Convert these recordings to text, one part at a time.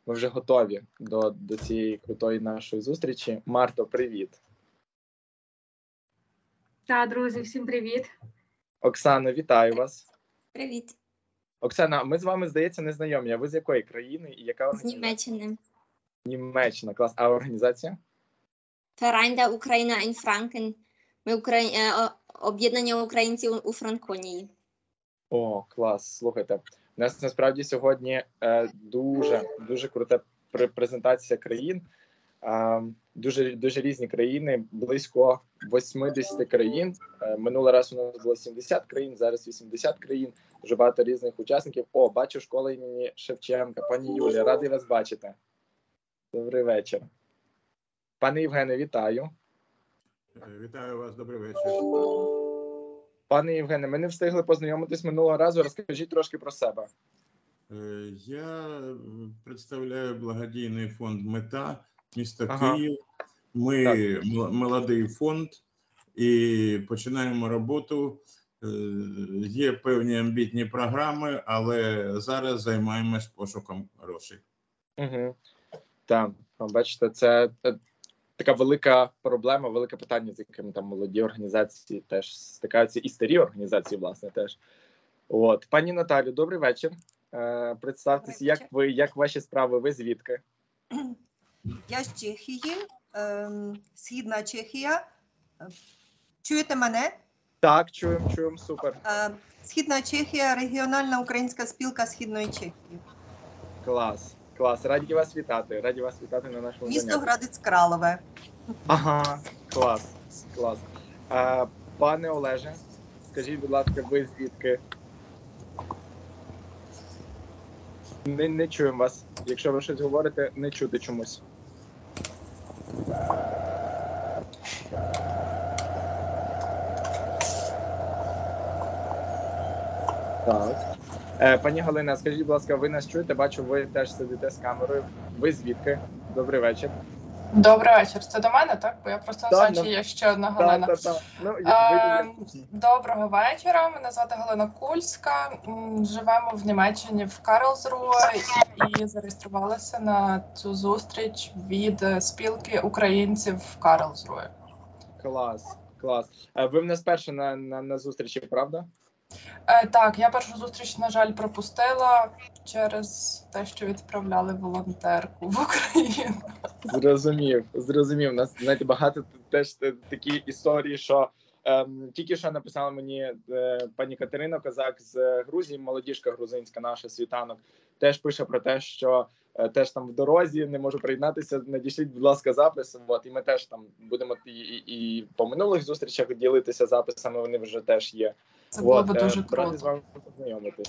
ми вже готові до цієї крутої нашої зустрічі. Марто, привіт! Так, друзі, всім привіт! Оксано, вітаю вас! Привіт! Оксана, ми з вами, здається, не знайомі. А ви з якої країни і яка З організація? Німеччини. Німеччина, клас. А організація? Verein der Україна in Franken. Ми об'єднання українців у Франконії. О, клас. Слухайте, у нас насправді сьогодні дуже крута презентація країн. Дуже різні країни, близько 80 країн. Минулий раз у нас було 70 країн, зараз 80 країн. Дуже багато різних учасників. О, бачу школа імені Шевченка. Пані Юлія, радий вас бачити. Добрий вечір. Пане Євгене, вітаю. Вітаю вас, добрий вечір. Пане Євгене, ми не встигли познайомитись минулого разу. Розкажіть трошки про себе. Я представляю благодійний фонд «Мета», місто Київ. Ми молодий фонд і починаємо роботу. Є певні амбітні програми, але зараз займаємось пошуком грошей. Так, бачите, це така велика проблема, велике питання, з якими там молоді організації теж стикаються, і старі організації, власне, теж. От. Пані Наталю, добрий вечір. Представтеся, як ваші справи, ви звідки? Я з Чехії, Східна Чехія. Чуєте мене? Так, чуємо, супер. Східна Чехія, регіональна українська спілка Східної Чехії. Клас, раді вас вітати на нашому занятті. Місто Градець Кралове. Ага, клас. Пане Олеже, скажіть, будь ласка, ви звідки? Не чуємо вас. Якщо ви щось говорите, не чути чомусь. Так. Пані Галина, скажіть, будь ласка, ви нас чуєте? Бачу, ви теж сидите з камерою. Ви звідки? Добрий вечір. Добрий вечір. Це до мене, так? Бо я просто на сайті є ще одна Галина. Доброго вечора. Мене звати Галина Кульська. Живемо в Німеччині в Карлсруhe і зареєструвалися на цю зустріч від спілки українців в Карлсруhe. Клас. Ви в нас перші на зустрічі, правда? Так, я першу зустріч, на жаль, пропустила через те, що відправляли волонтерку в Україну. Зрозумів. У нас, знаєте, багато теж такі історії, що тільки що написала мені пані Катерина Козак з Грузії, молодіжка грузинська наша, світанок, теж пише про те, що теж там в дорозі, не можу приєднатися, надішліть, будь ласка, запис. І ми теж там будемо і по минулих зустрічах ділитися записами, вони вже теж є. Це було б дуже круто.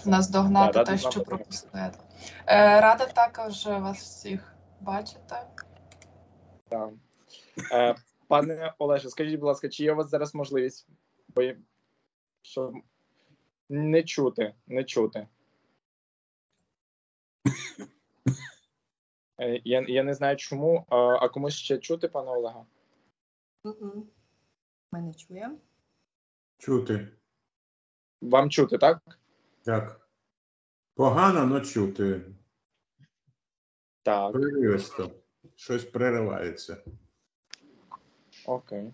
Наздогнати те, що пропустили. Рада також вас всіх бачити. Так. Пане Олеже, скажіть, будь ласка, чи є у вас зараз можливість? Що... Не чути. Я не знаю чому, а комусь ще чути, пане Олега? Мене чує. Чути. Вам чути, так? Так. Погано, але чути. Так. Приривисто. Щось переривається. Окей.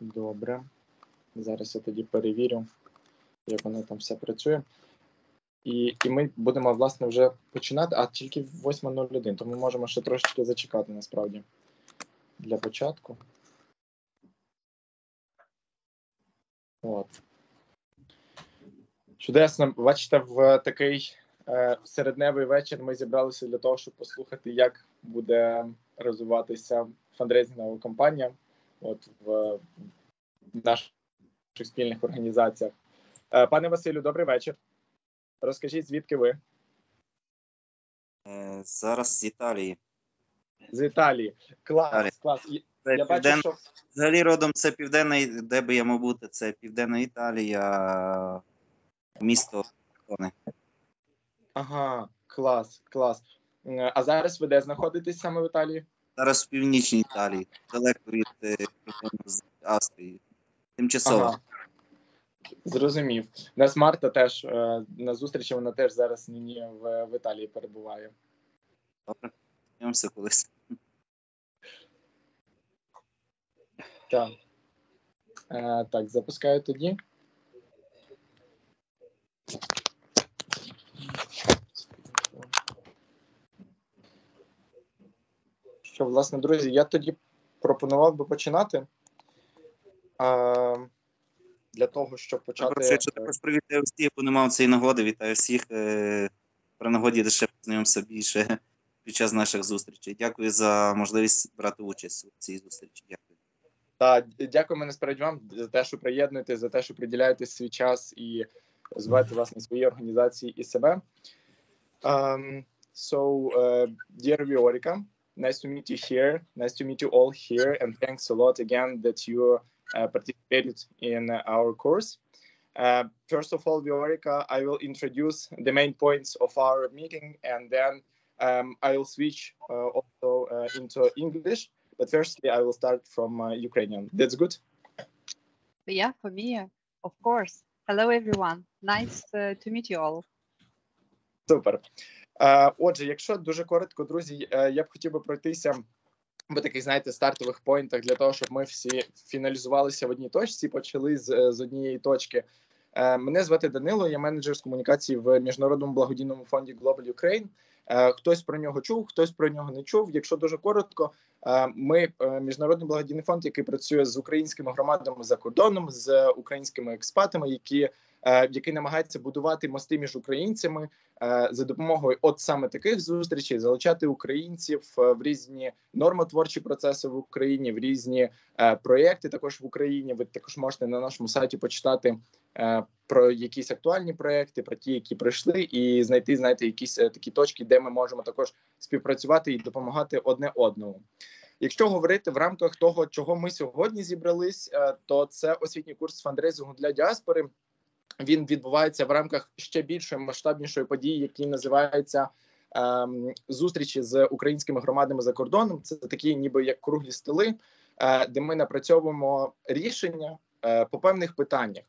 Добре. Зараз я тоді перевірю, як воно там все працює. І ми будемо, власне, вже починати, а тільки 8:01, тому можемо ще трошечки зачекати, насправді, для початку. От. Чудесно. Бачите, в такий середневий вечір ми зібралися для того, щоб послухати, як буде розвиватися фандрейзингова кампанія в наших спільних організаціях. Пане Василю, добрий вечір. Розкажіть, звідки ви? Зараз з Італії. З Італії. Клас. Я бачу, що... Взагалі родом це південна, де би я мав бути, це Південна Італія, місто Коли. Ага, клас. А зараз ви де знаходитесь саме в Італії? Зараз в Північній Італії, далеко від Австрії. Тимчасово. Ага. Зрозумів. У нас Марта теж на зустрічі, вона теж зараз нині в Італії перебуває. Добре, знайомся колись. Так. Так, запускаю тоді. Що, власне, друзі, я тоді пропонував би починати. Для того, щоб почати... Якщо також привітаю всіх, хто не мав цієї нагоди, вітаю всіх. При нагоді де ще познайомимося більше під час наших зустрічей. Дякую за можливість брати участь у цій зустрічі. Дякую. Так, дякуємо насправді вам за те, що приєднуєтесь, за те, що приділяєте свій час і розвиваєте, власне, свої організації і себе. Dear Віоріка, nice to meet you here. Nice to meet you all here. And thanks a lot again that you participated in our course. First of all, Vіorika, I will introduce the main points of our meeting, and then I will switch also into English. But firstly, I will start from Ukrainian. That's good? Yeah, for me, of course. Hello, everyone. Nice to meet you all. Супер. Отже, якщо дуже коротко, друзі, я б хотів би пройтися по таких, знаєте, стартових поінтах для того, щоб ми всі фіналізувалися в одній точці, почали з однієї точки. Мене звати Данило, я менеджер з комунікації в Міжнародному благодійному фонді Global Ukraine. Хтось про нього чув, хтось про нього не чув. Якщо дуже коротко, ми Міжнародний благодійний фонд, який працює з українськими громадами за кордоном, з українськими експатами, який намагається будувати мости між українцями за допомогою от саме таких зустрічей, залучати українців в різні нормотворчі процеси в Україні, в різні проєкти також в Україні. Ви також можете на нашому сайті почитати про якісь актуальні проєкти, про ті, які пройшли, і знайти, знаєте, якісь такі точки, де ми можемо також співпрацювати і допомагати одне одному. Якщо говорити в рамках того, чого ми сьогодні зібрались, то це освітній курс фандрейзингу для діаспори. Він відбувається в рамках ще більшої масштабнішої події, які називаються зустрічі з українськими громадами за кордоном. Це такі ніби як круглі столи, де ми напрацьовуємо рішення по певних питаннях.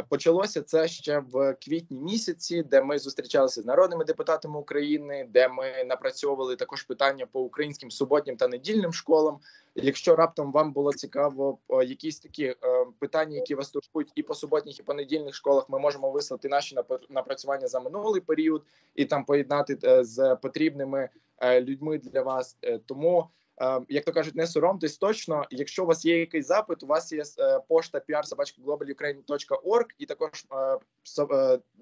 Почалося це ще в квітні місяці, де ми зустрічалися з народними депутатами України, де ми напрацьовували також питання по українським суботнім та недільним школам. Якщо раптом вам було цікаво якісь такі питання, які вас турбують і по суботніх, і по недільних школах, ми можемо вислати наші напрацювання за минулий період і там поєднати з потрібними людьми для вас. Тому, як то кажуть, не соромтесь точно. Якщо у вас є якийсь запит, у вас є пошта pr@globalukraine.org і також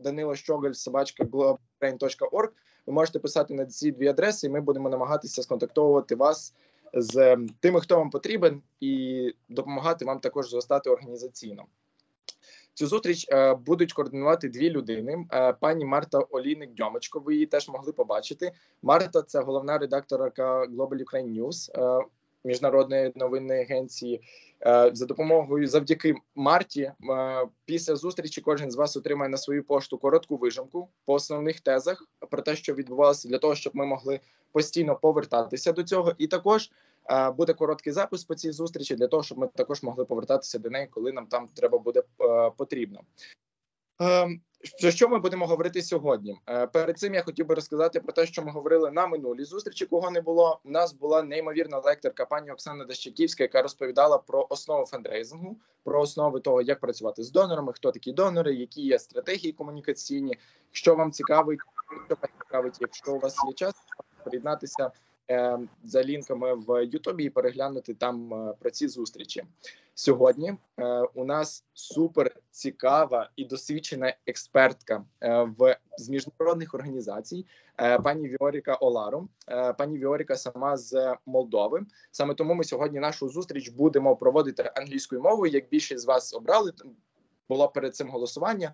danilo.щоголь@globalukraine.org. Ви можете писати на ці дві адреси, і ми будемо намагатися сконтактовувати вас з тими, хто вам потрібен, і допомагати вам також зростати організаційно. Цю зустріч будуть координувати дві людини. Пані Марта Олійник-Дьомочко, ви її теж могли побачити. Марта – це головна редакторка Global Ukraine News, міжнародної новинної агенції. Завдяки Марті, після зустрічі кожен з вас отримає на свою пошту коротку вижимку по основних тезах про те, що відбувалося, для того, щоб ми могли постійно повертатися до цього. І також буде короткий запис по цій зустрічі, для того, щоб ми також могли повертатися до неї, коли нам там треба буде потрібно. Про що ми будемо говорити сьогодні? Перед цим я хотів би розказати про те, що ми говорили на минулій зустрічі, кого не було. У нас була неймовірна лекторка пані Оксана Дащаківська, яка розповідала про основи фандрейзингу, про основи того, як працювати з донорами, хто такі донори, які є стратегії комунікаційні. Що вам цікавить, якщо у вас є час, приєднатися за лінками в Ютубі і переглянути там про ці зустрічі. Сьогодні у нас супер цікава і досвідчена експертка з міжнародних організацій, пані Віоріка Олару. Пані Віоріка сама з Молдови. Саме тому ми сьогодні нашу зустріч будемо проводити англійською мовою. Як більшість з вас обрали, було перед цим голосування,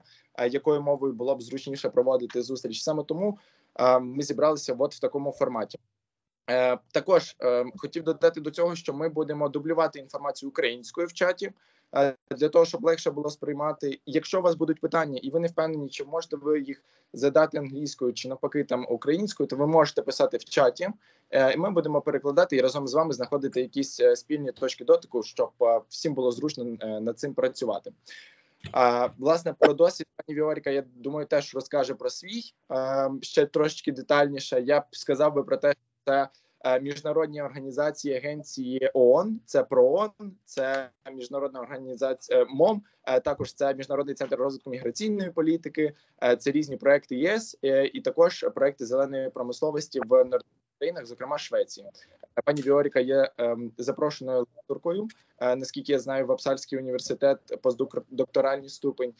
якою мовою було б зручніше проводити зустріч. Саме тому ми зібралися от в такому форматі. Також хотів додати до цього, що ми будемо дублювати інформацію українською в чаті, для того, щоб легше було сприймати. Якщо у вас будуть питання, і ви не впевнені, чи можете ви їх задати англійською, чи навпаки там українською, то ви можете писати в чаті, і ми будемо перекладати і разом з вами знаходити якісь спільні точки дотику, щоб всім було зручно над цим працювати. Власне, про досвід пані Віоріка, я думаю, теж розкаже про свій ще трошечки детальніше. Я б сказав би про те, що це міжнародні організації, агенції ООН, це ПРООН, це міжнародна організація МОМ, також це Міжнародний центр розвитку міграційної політики, це різні проекти ЄС і також проекти зеленої промисловості в нордичних країнах, зокрема Швеції. Пані Віоріка є запрошеною лекторкою, наскільки я знаю, в Апсальський університет постдокторальний ступень,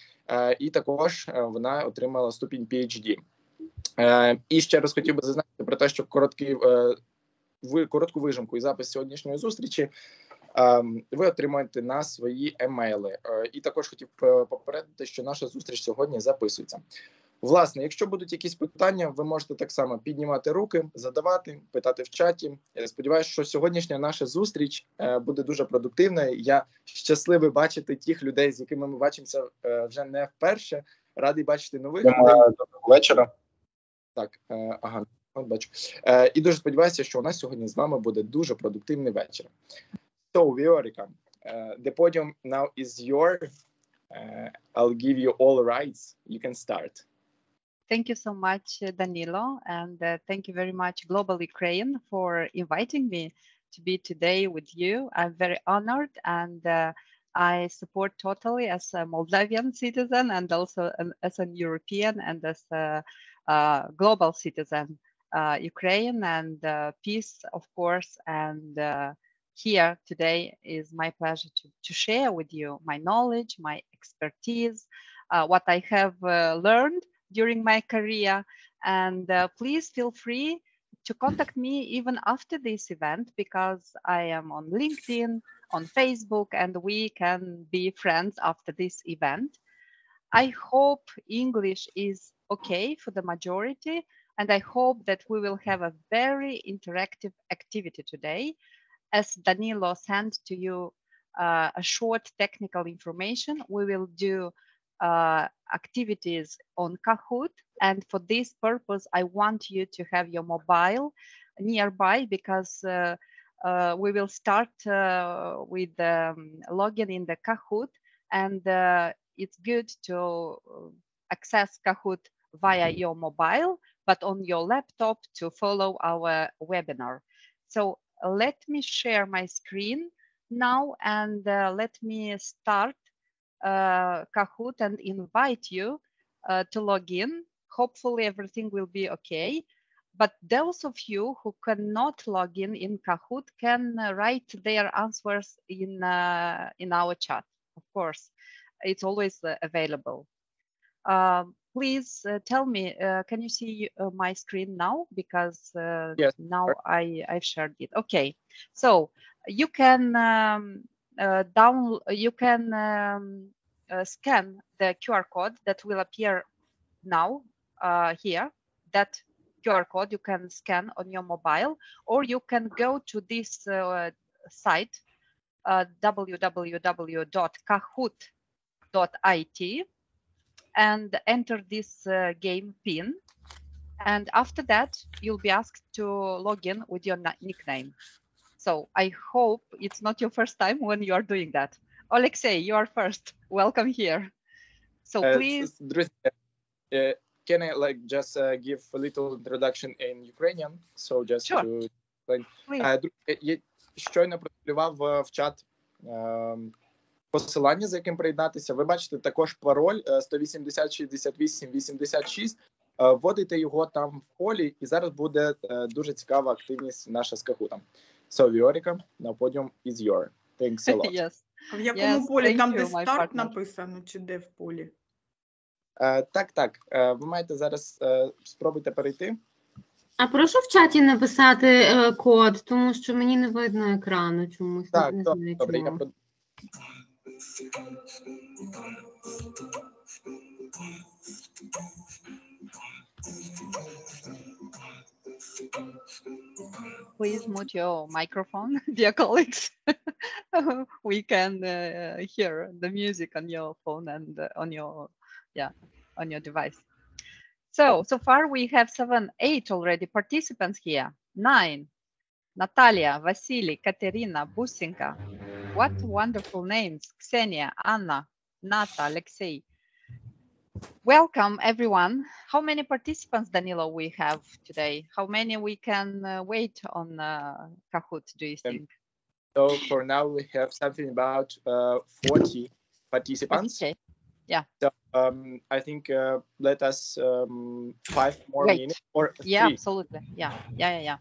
і також вона отримала ступінь PhD. І ще раз хотів би зазначити про те, що коротку вижимку і запис сьогоднішньої зустрічі ви отримаєте на свої емейли. І також хотів попередити, що наша зустріч сьогодні записується. Власне, якщо будуть якісь питання, ви можете так само піднімати руки, задавати, питати в чаті. Я сподіваюся, що сьогоднішня наша зустріч буде дуже продуктивною. Я щасливий бачити тих людей, з якими ми бачимося вже не вперше. Радий бачити нових людей. Доброго вечора. Так, ага. От бачу. І дуже сподіваюся, що у нас сьогодні з вами буде дуже продуктивний вечір. So, Віоріка, the podium now is yours. I'll give you all rights. You can start. Thank you so much, Danilo, and thank you very much, Global Ukraine, for inviting me to be today with you. I'm very honored, and I support totally as a Moldavian citizen and also as an European and as a global citizen. Ukraine and peace, of course, and here today is my pleasure to share with you my knowledge, my expertise, what I have learned during my career, and please feel free to contact me even after this event, because I am on LinkedIn, on Facebook, and we can be friends after this event. I hope English is okay for the majority, and I hope that we will have a very interactive activity today. As Danilo sent to you a short technical information, we will do activities on Kahoot. And for this purpose, I want you to have your mobile nearby, because we will start with login in the Kahoot. And it's good to access Kahoot via your mobile, but on your laptop to follow our webinar. So let me share my screen now, and let me start Kahoot and invite you to log in. Hopefully everything will be okay. But those of you who cannot log in Kahoot can write their answers in our chat. Of course, it's always available. Please tell me, can you see my screen now? Because yes, now I've shared it. Okay, so you can scan the QR code that will appear now here. That QR code you can scan on your mobile, or you can go to this site, www.kahoot.it, and enter this game pin. And after that, you'll be asked to log in with your nickname. So I hope it's not your first time when you are doing that. Alexei, you are first. Welcome here. So please. Друзі, can I just give a little introduction in Ukrainian? So just sure. To explain. Я щойно продублював в чат посилання, за яким приєднатися. Ви бачите також пароль 180-68-86. Вводите його там в полі, і зараз буде дуже цікава активність наша з Кахутом. So, Віоріка, на podium is yours. Thanks a lot. Yes. А в якому полі? Там, де старт написано, чи де в полі? Так. Ви маєте зараз, спробуйте перейти. А прошу в чаті написати код, тому що мені не видно екрану чомусь. Так, не добре, я Please mute your microphone, dear colleagues. We can hear the music on your phone and on your device. So far we have 8 already participants here. 9. Natalia, Vasily, Katerina, Businka. What wonderful names. Ksenia, Anna, Nata, Alexei. Welcome, everyone. How many participants, Danilo, we have today? How many we can wait on Kahoot, do you think? So for now, we have something about 40 participants. Okay. Yeah. So I think let us 5 more Wait. minutes or 3. Yeah, absolutely. Yeah.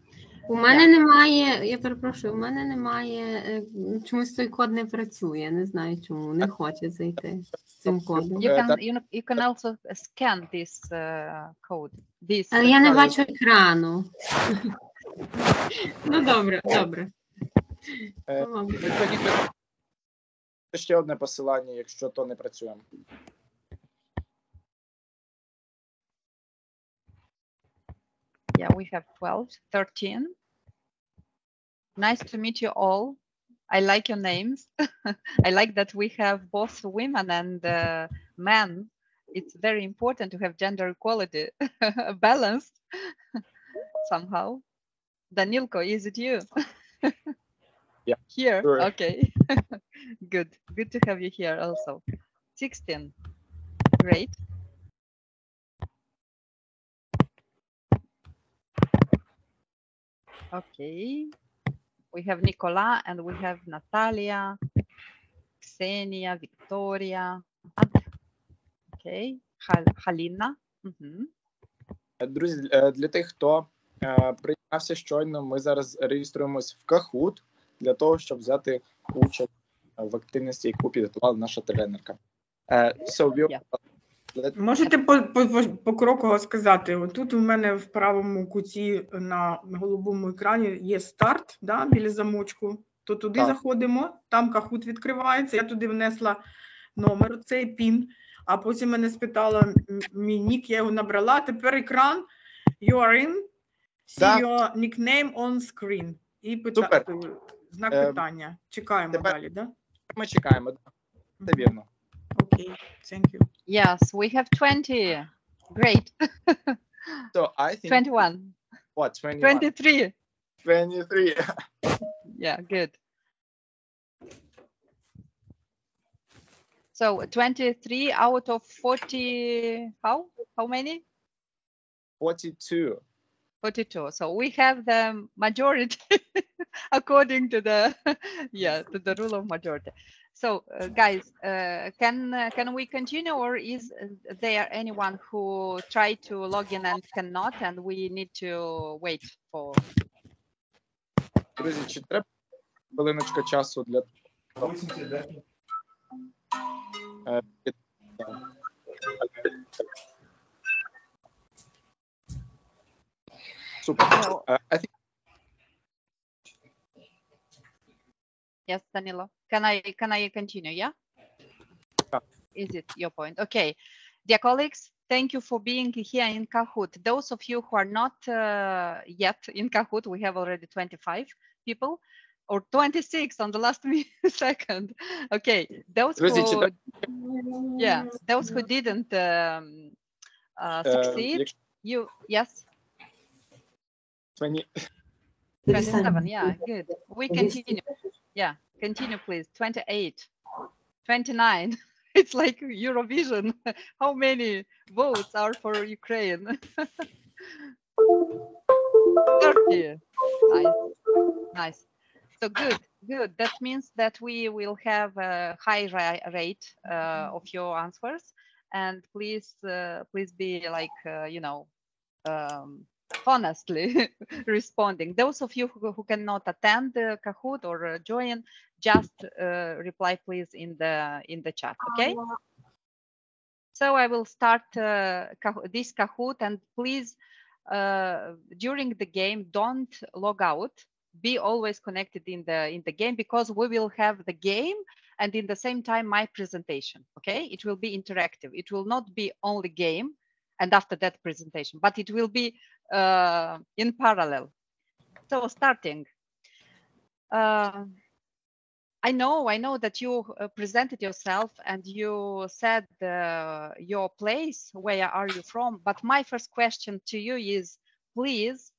У мене немає, я перепрошую, у мене немає, чомусь той код не працює, не знаю чому, не хоче зайти з цим кодом. You can also scan this code. Але я не бачу екрану. Ну, добре. Ще одне посилання, якщо то не працює. Yeah, we have 12, 13. Nice to meet you all. I like your names. I like that we have both women and men. It's very important to have gender equality balanced somehow. Danilko, is it you? Yeah. Here? Sure. Okay. Good to have you here also. 16. Great. Okay. We have Nicola and we have Natalia, Ksenia, Victoria. Okay. Halina. Друзі, для тих, хто приєднався щойно, ми зараз реєструємось в Kahoot для того, щоб взяти участь в активності, яку підготувала наша тренерка. Можете покроково сказати, тут у мене в правому куті на голубому екрані є старт, да, біля замочку, то туди заходимо, там Kahoot відкривається, я туди внесла номер, цей пін, а потім мене спитала мій нік, я його набрала, тепер екран, you are in, see your nickname on screen. І знак питання. Чекаємо далі, да? Ми чекаємо, це вірно. Okay, thank you. Yes, we have 20. Great. So I think 21. What, 21? 23. 23. Yeah, good. So 23 out of 40, how many? 42. 42. So we have the majority according to the to the rule of majority. So guys, can we continue, or is there anyone who tried to log in and cannot, and we need to wait for? Друзі, чи треба хвилиночка часу для того? Супер. Yes, Danilo. Can I continue? Yeah. Is it your point? Okay, dear colleagues, thank you for being here in Kahoot. Those of you who are not yet in Kahoot, we have already 25 people, or 26 on the last second. Okay, those who, those who didn't succeed, yes. 27. Yeah, good. We continue. Yeah, continue, please. 28, 29. It's like Eurovision. How many votes are for Ukraine? 30. Nice. So good. That means that we will have a high rate of your answers, and please be like honestly responding. Those of you who cannot attend Kahoot or join, just reply please in the chat. Okay. So I will start this Kahoot, and please during the game don't log out. Be always connected in the game, because we will have the game and in the same time my presentation. Okay, it will be interactive. It will not be only game and after that presentation, but it will be in parallel. So starting, I know that you presented yourself and you said your place, where are you from? But my first question to you is, please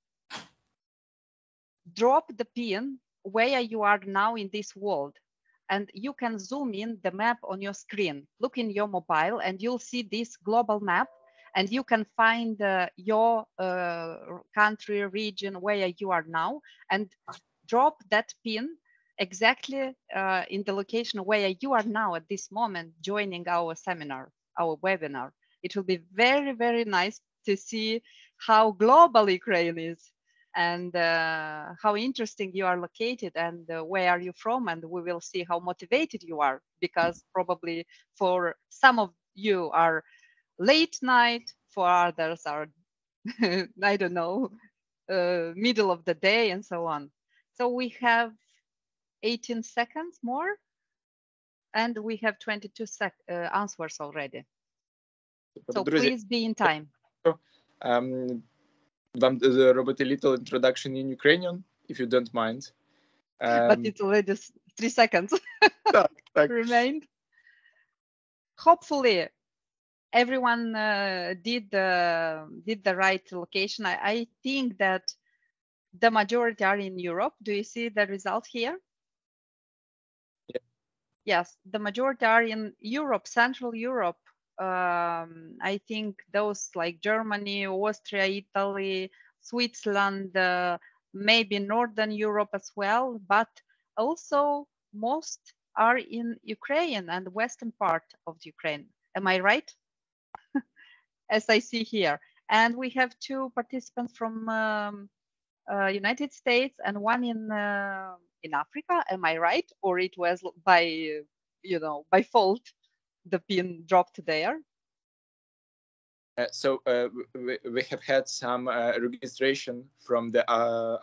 drop the pin where you are now in this world, and you can zoom in the map on your screen. Look in your mobile and you'll see this global map, and you can find your country, region, where you are now, and drop that pin exactly in the location where you are now at this moment joining our seminar, our webinar. It will be very, very nice to see how global Ukraine is, and how interesting you are located, and where are you from, and we will see how motivated you are, because probably for some of you are late night, for others are I don't know, middle of the day, and so on. So we have 18 seconds more, and we have 22 answers already. So please be in time. Вам робити little introduction in Ukrainian, if you don't mind. But it's already 3 seconds remained. Hopefully, everyone did the right location. I think that the majority are in Europe. Do you see the result here? Yeah. Yes, the majority are in Europe, Central Europe. I think those like Germany, Austria, Italy, Switzerland, maybe Northern Europe as well, but also most are in Ukraine and western part of Ukraine. Am I right? As I see here. And we have 2 participants from United States and 1 in Africa. Am I right? Or it was by, by fault, the pin dropped there? So we have had some registration from the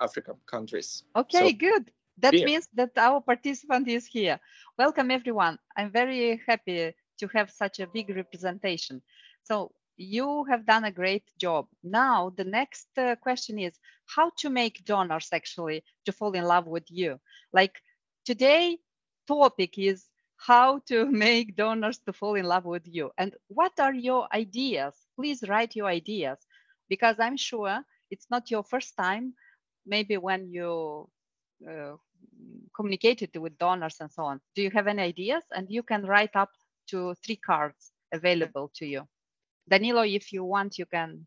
African countries. Okay, so, good. That means that our participant is here. Welcome, everyone. I'm very happy to have such a big representation. So you have done a great job. Now, the next question is how to make donors actually to fall in love with you. Like today, topic is how to make donors to fall in love with you. And what are your ideas? Please write your ideas, because I'm sure it's not your first time, maybe when you communicated with donors and so on. Do you have any ideas? And you can write up to 3 cards available to you. Danilo, if you want, you can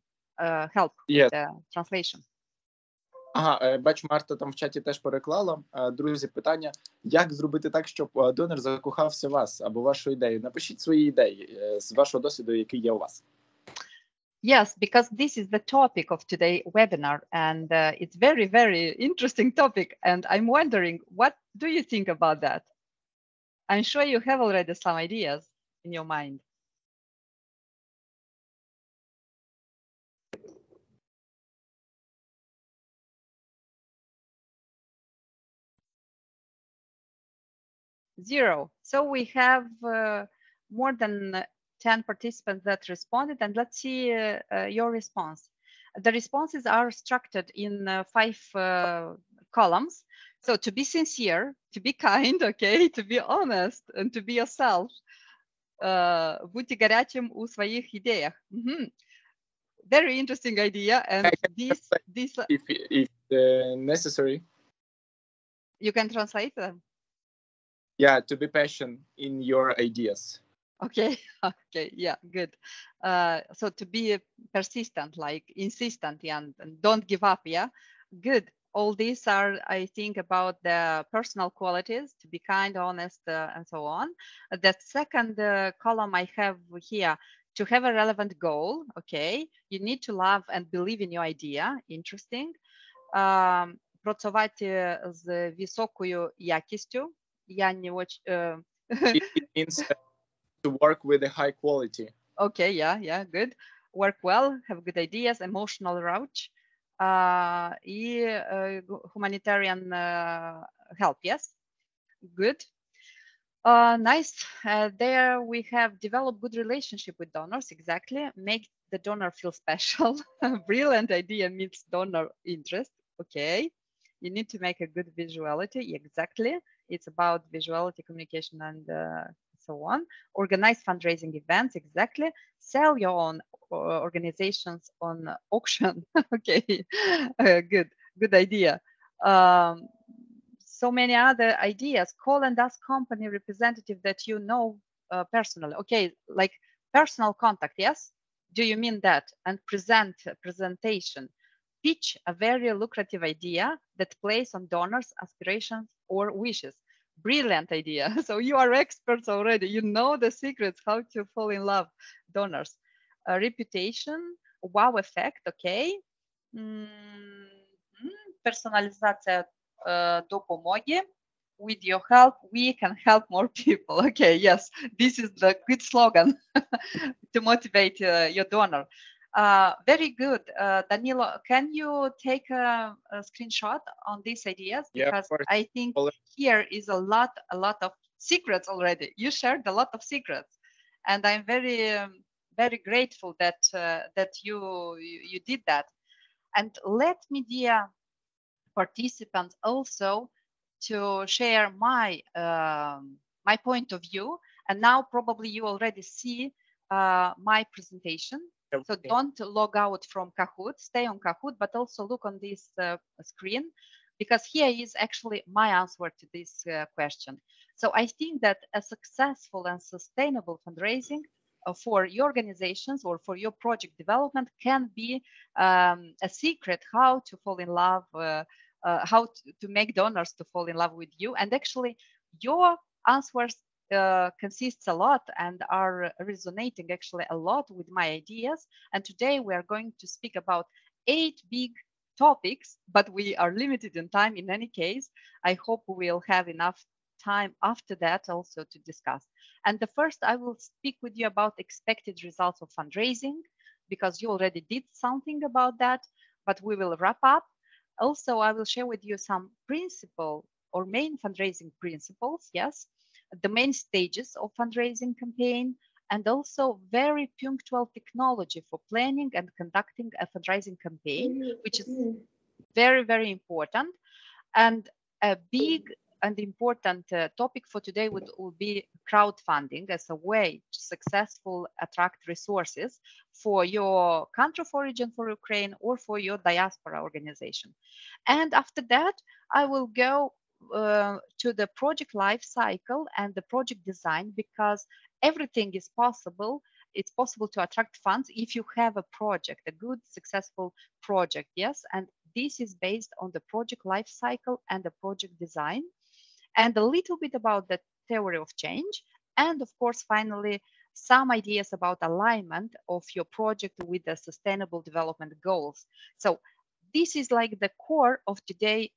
help with the translation. Ага, бачу, Марта там в чаті теж переклала. Друзі, питання, як зробити так, щоб донор закохався в вас або вашу ідею? Напишіть свої ідеї з вашого досвіду, який є у вас. Yes, because this is the topic of today's webinar, and it's very, very interesting topic. And I'm wondering, what do you think about that? I'm sure you have already some ideas in your mind. Zero. So we have more than 10 participants that responded, and let's see your response. The responses are structured in 5 columns. So to be sincere, to be kind, okay, to be honest, and to be yourself. Будьте горячим у своих идеях. Very interesting idea, and this if necessary. You can translate them. Yeah, to be patient in your ideas. Okay, okay, yeah, good. So to be persistent, like insistent, and don't give up, yeah, good. All these are, I think, about the personal qualities, to be kind, honest, and so on. The second column I have here, to have a relevant goal, okay, you need to love and believe in your idea, interesting. Працювати з високою якістю. Я не очень... It means to work with a high quality. Okay, yeah, good. Work well, have good ideas, emotional approach, и humanitarian help, yes? Good. Nice. There we have developed good relationship with donors, exactly. Make the donor feel special. Brilliant idea meets donor interest, okay. You need to make a good visuality, exactly. It's about visuality, communication, and so on. Organize fundraising events, exactly. Sell your own organizations on auction. Okay, good idea. so many other ideas. Call and ask company representative that you know personally. Okay, like personal contact, yes? Do you mean that? And presentation. Pitch a very lucrative idea that plays on donors' aspirations or wishes. Brilliant idea. So you are experts already. You know the secrets how to fall in love donors. Reputation, wow effect, okay. Personalizacja допомоги. With your help, we can help more people. Okay, yes, this is the good slogan to motivate your donor. Very good. Danilo, can you take a screenshot on these ideas? Because I think here is a lot of secrets already. You shared a lot of secrets. And I'm very grateful that that you did that. And let me, dear participants, also to share my my point of view. And now probably you already see my presentation. Okay. So don't log out from Kahoot, stay on Kahoot, but also look on this screen, because here is actually my answer to this question. So I think that a successful and sustainable fundraising for your organizations or for your project development can be a secret how to fall in love, how to make donors to fall in love with you. And actually your answers consists a lot and are resonating actually a lot with my ideas. And today we are going to speak about 8 big topics, but we are limited in time in any case. I hope we'll have enough time after that also to discuss. And the first, I will speak with you about expected results of fundraising, because you already did something about that, but we will wrap up. Also, I will share with you some principle or main fundraising principles, yes, the main stages of fundraising campaign, and also very punctual technology for planning and conducting a fundraising campaign, which is very, very important. And a big and important topic for today will be crowdfunding as a way to successfully attract resources for your country of origin, for Ukraine, or for your diaspora organization. And after that, I will go to the project life cycle and the project design, because everything is possible. It's possible to attract funds if you have a project, a good, successful project, yes? And this is based on the project life cycle and the project design, and a little bit about the theory of change. And of course, finally, some ideas about alignment of your project with the sustainable development goals. So this is like the core of today's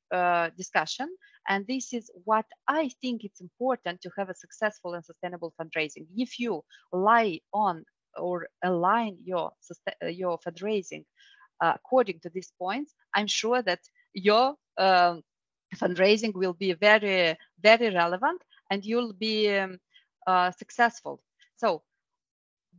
discussion. And this is what I think it's important to have a successful and sustainable fundraising. If you rely on or align your fundraising according to these points, I'm sure that your fundraising will be very, very relevant and you'll be successful. So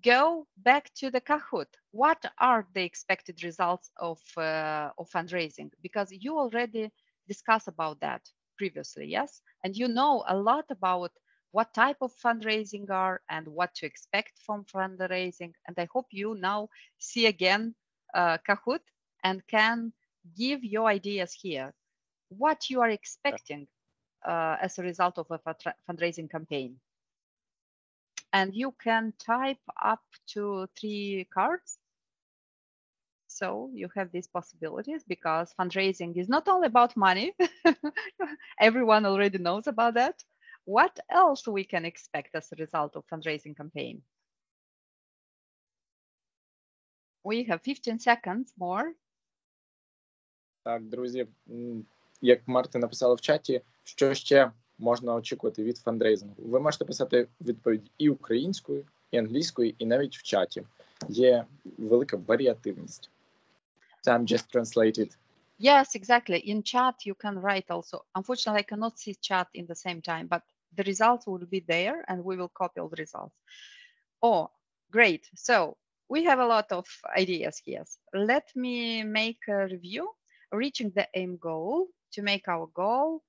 go back to the Kahoot. What are the expected results of fundraising? Because you already discussed about that previously, yes? And you know a lot about what type of fundraising are and what to expect from fundraising. And I hope you now see again Kahoot and can give your ideas here. What you are expecting as a result of a fundraising campaign. And you can type up to 3 cards. So you have these possibilities, because fundraising is not only about money. Everyone already knows about that. What else we can expect as a result of fundraising campaign? We have 15 seconds more. Так, друзі, як Марта написала в чаті, що ще можна очікувати від фандрейзингу? Ви можете писати відповідь і українською, і англійською, і навіть в чаті. Є велика варіативність. So I'm just translated. Yes, exactly. In chat, you can write also. Unfortunately, I cannot see chat in the same time, but the results will be there and we will copy all the results. Oh, great. So we have a lot of ideas here. Let me make a review. Reaching the aim goal, to make our goal,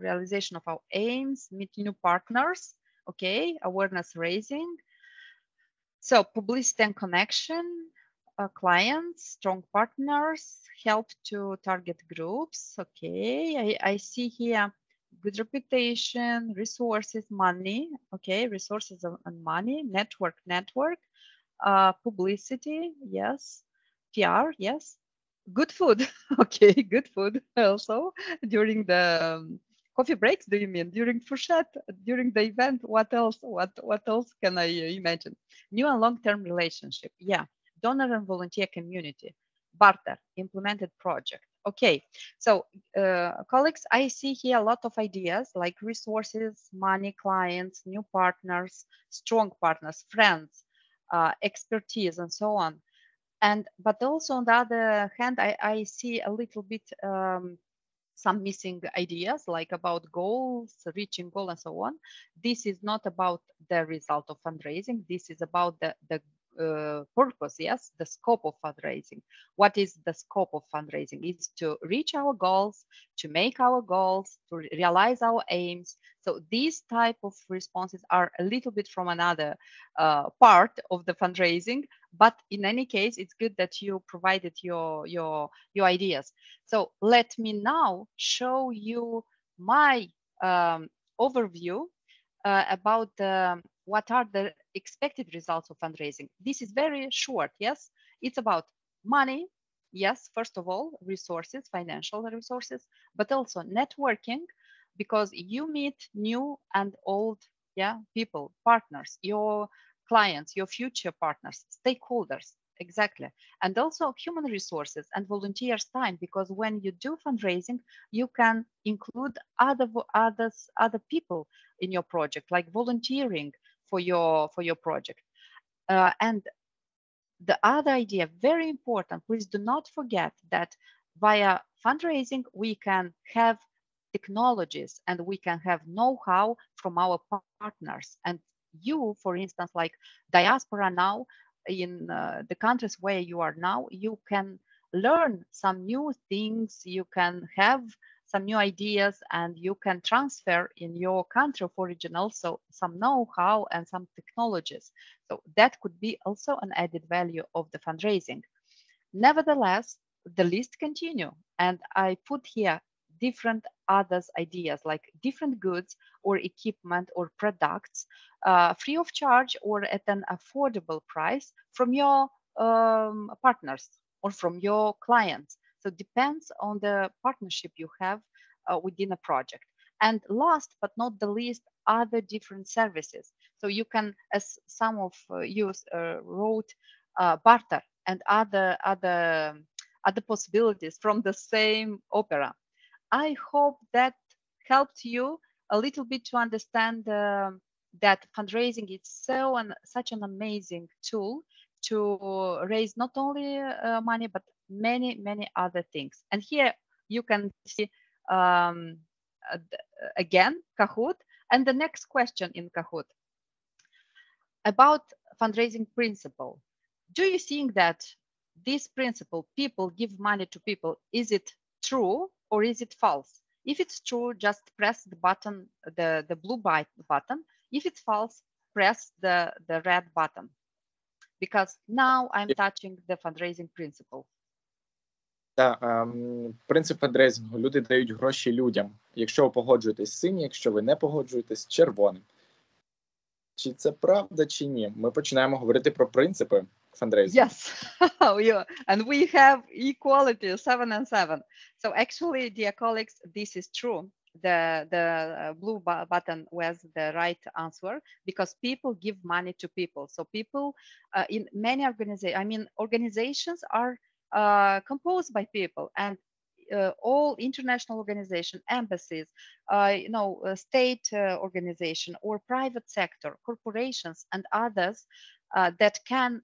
realization of our aims, meet new partners, okay, awareness raising. So publicity and connection, clients, strong partners, help to target groups. Okay, I see here good reputation, resources, money. Okay, resources and money, network, publicity, yes, PR, yes, good food. Okay, good food also during the coffee breaks. Do you mean during fourchette, during the event? What else? What else can I imagine? New and long-term relationship. Yeah, donor and volunteer community, barter, implemented project. Okay, so colleagues, I see here a lot of ideas like resources, money, clients, new partners, strong partners, friends, expertise, and so on. But also on the other hand, I see a little bit some missing ideas like about goals, reaching goal, and so on. This is not about the result of fundraising. This is about the purpose, yes, the scope of fundraising. What is the scope of fundraising? It's to reach our goals, to make our goals, to realize our aims. So these type of responses are a little bit from another part of the fundraising, but in any case, it's good that you provided your ideas. So let me now show you my overview about what are the expected results of fundraising. This is very short, yes? It's about money, yes, first of all, resources, financial resources, but also networking, because you meet new and old people, partners, your clients, your future partners, stakeholders, exactly. And also human resources and volunteers' time, because when you do fundraising, you can include other people in your project, like volunteering for your project. And the other idea, very important, please do not forget that via fundraising, we can have technologies and we can have know-how from our partners. And you, for instance, like diaspora now, in the countries where you are now, you can learn some new things, you can have some new ideas, and you can transfer in your country of origin also some know-how and some technologies. So that could be also an added value of the fundraising. Nevertheless, the list continue, and I put here different others ideas like different goods or equipment or products free of charge or at an affordable price from your partners or from your clients. So it depends on the partnership you have within a project. And last but not the least, other different services. So you can, as some of you wrote, barter and other possibilities from the same opera. I hope that helped you a little bit to understand that fundraising is such an amazing tool to raise not only money, but many other things. And here you can see again Kahoot, and the next question in Kahoot about fundraising principle. Do you think that this principle, people give money to people, is it true or is it false? If it's true, just press the button, the blue button. If it's false, press the red button. Because now I'm touching the fundraising principle. Так, принцип фандрейзингу. Люди дають гроші людям. Якщо ви погоджуєтесь синій, якщо ви не погоджуєтесь червоним. Чи це правда, чи ні? Ми починаємо говорити про принципи фандрейзингу. Yes, and we have equality, 7 and 7. So actually, dear colleagues, this is true. The blue button was the right answer because people give money to people. So people in many organizations are composed by people, and all international organizations, embassies, state organization or private sector, corporations and others that can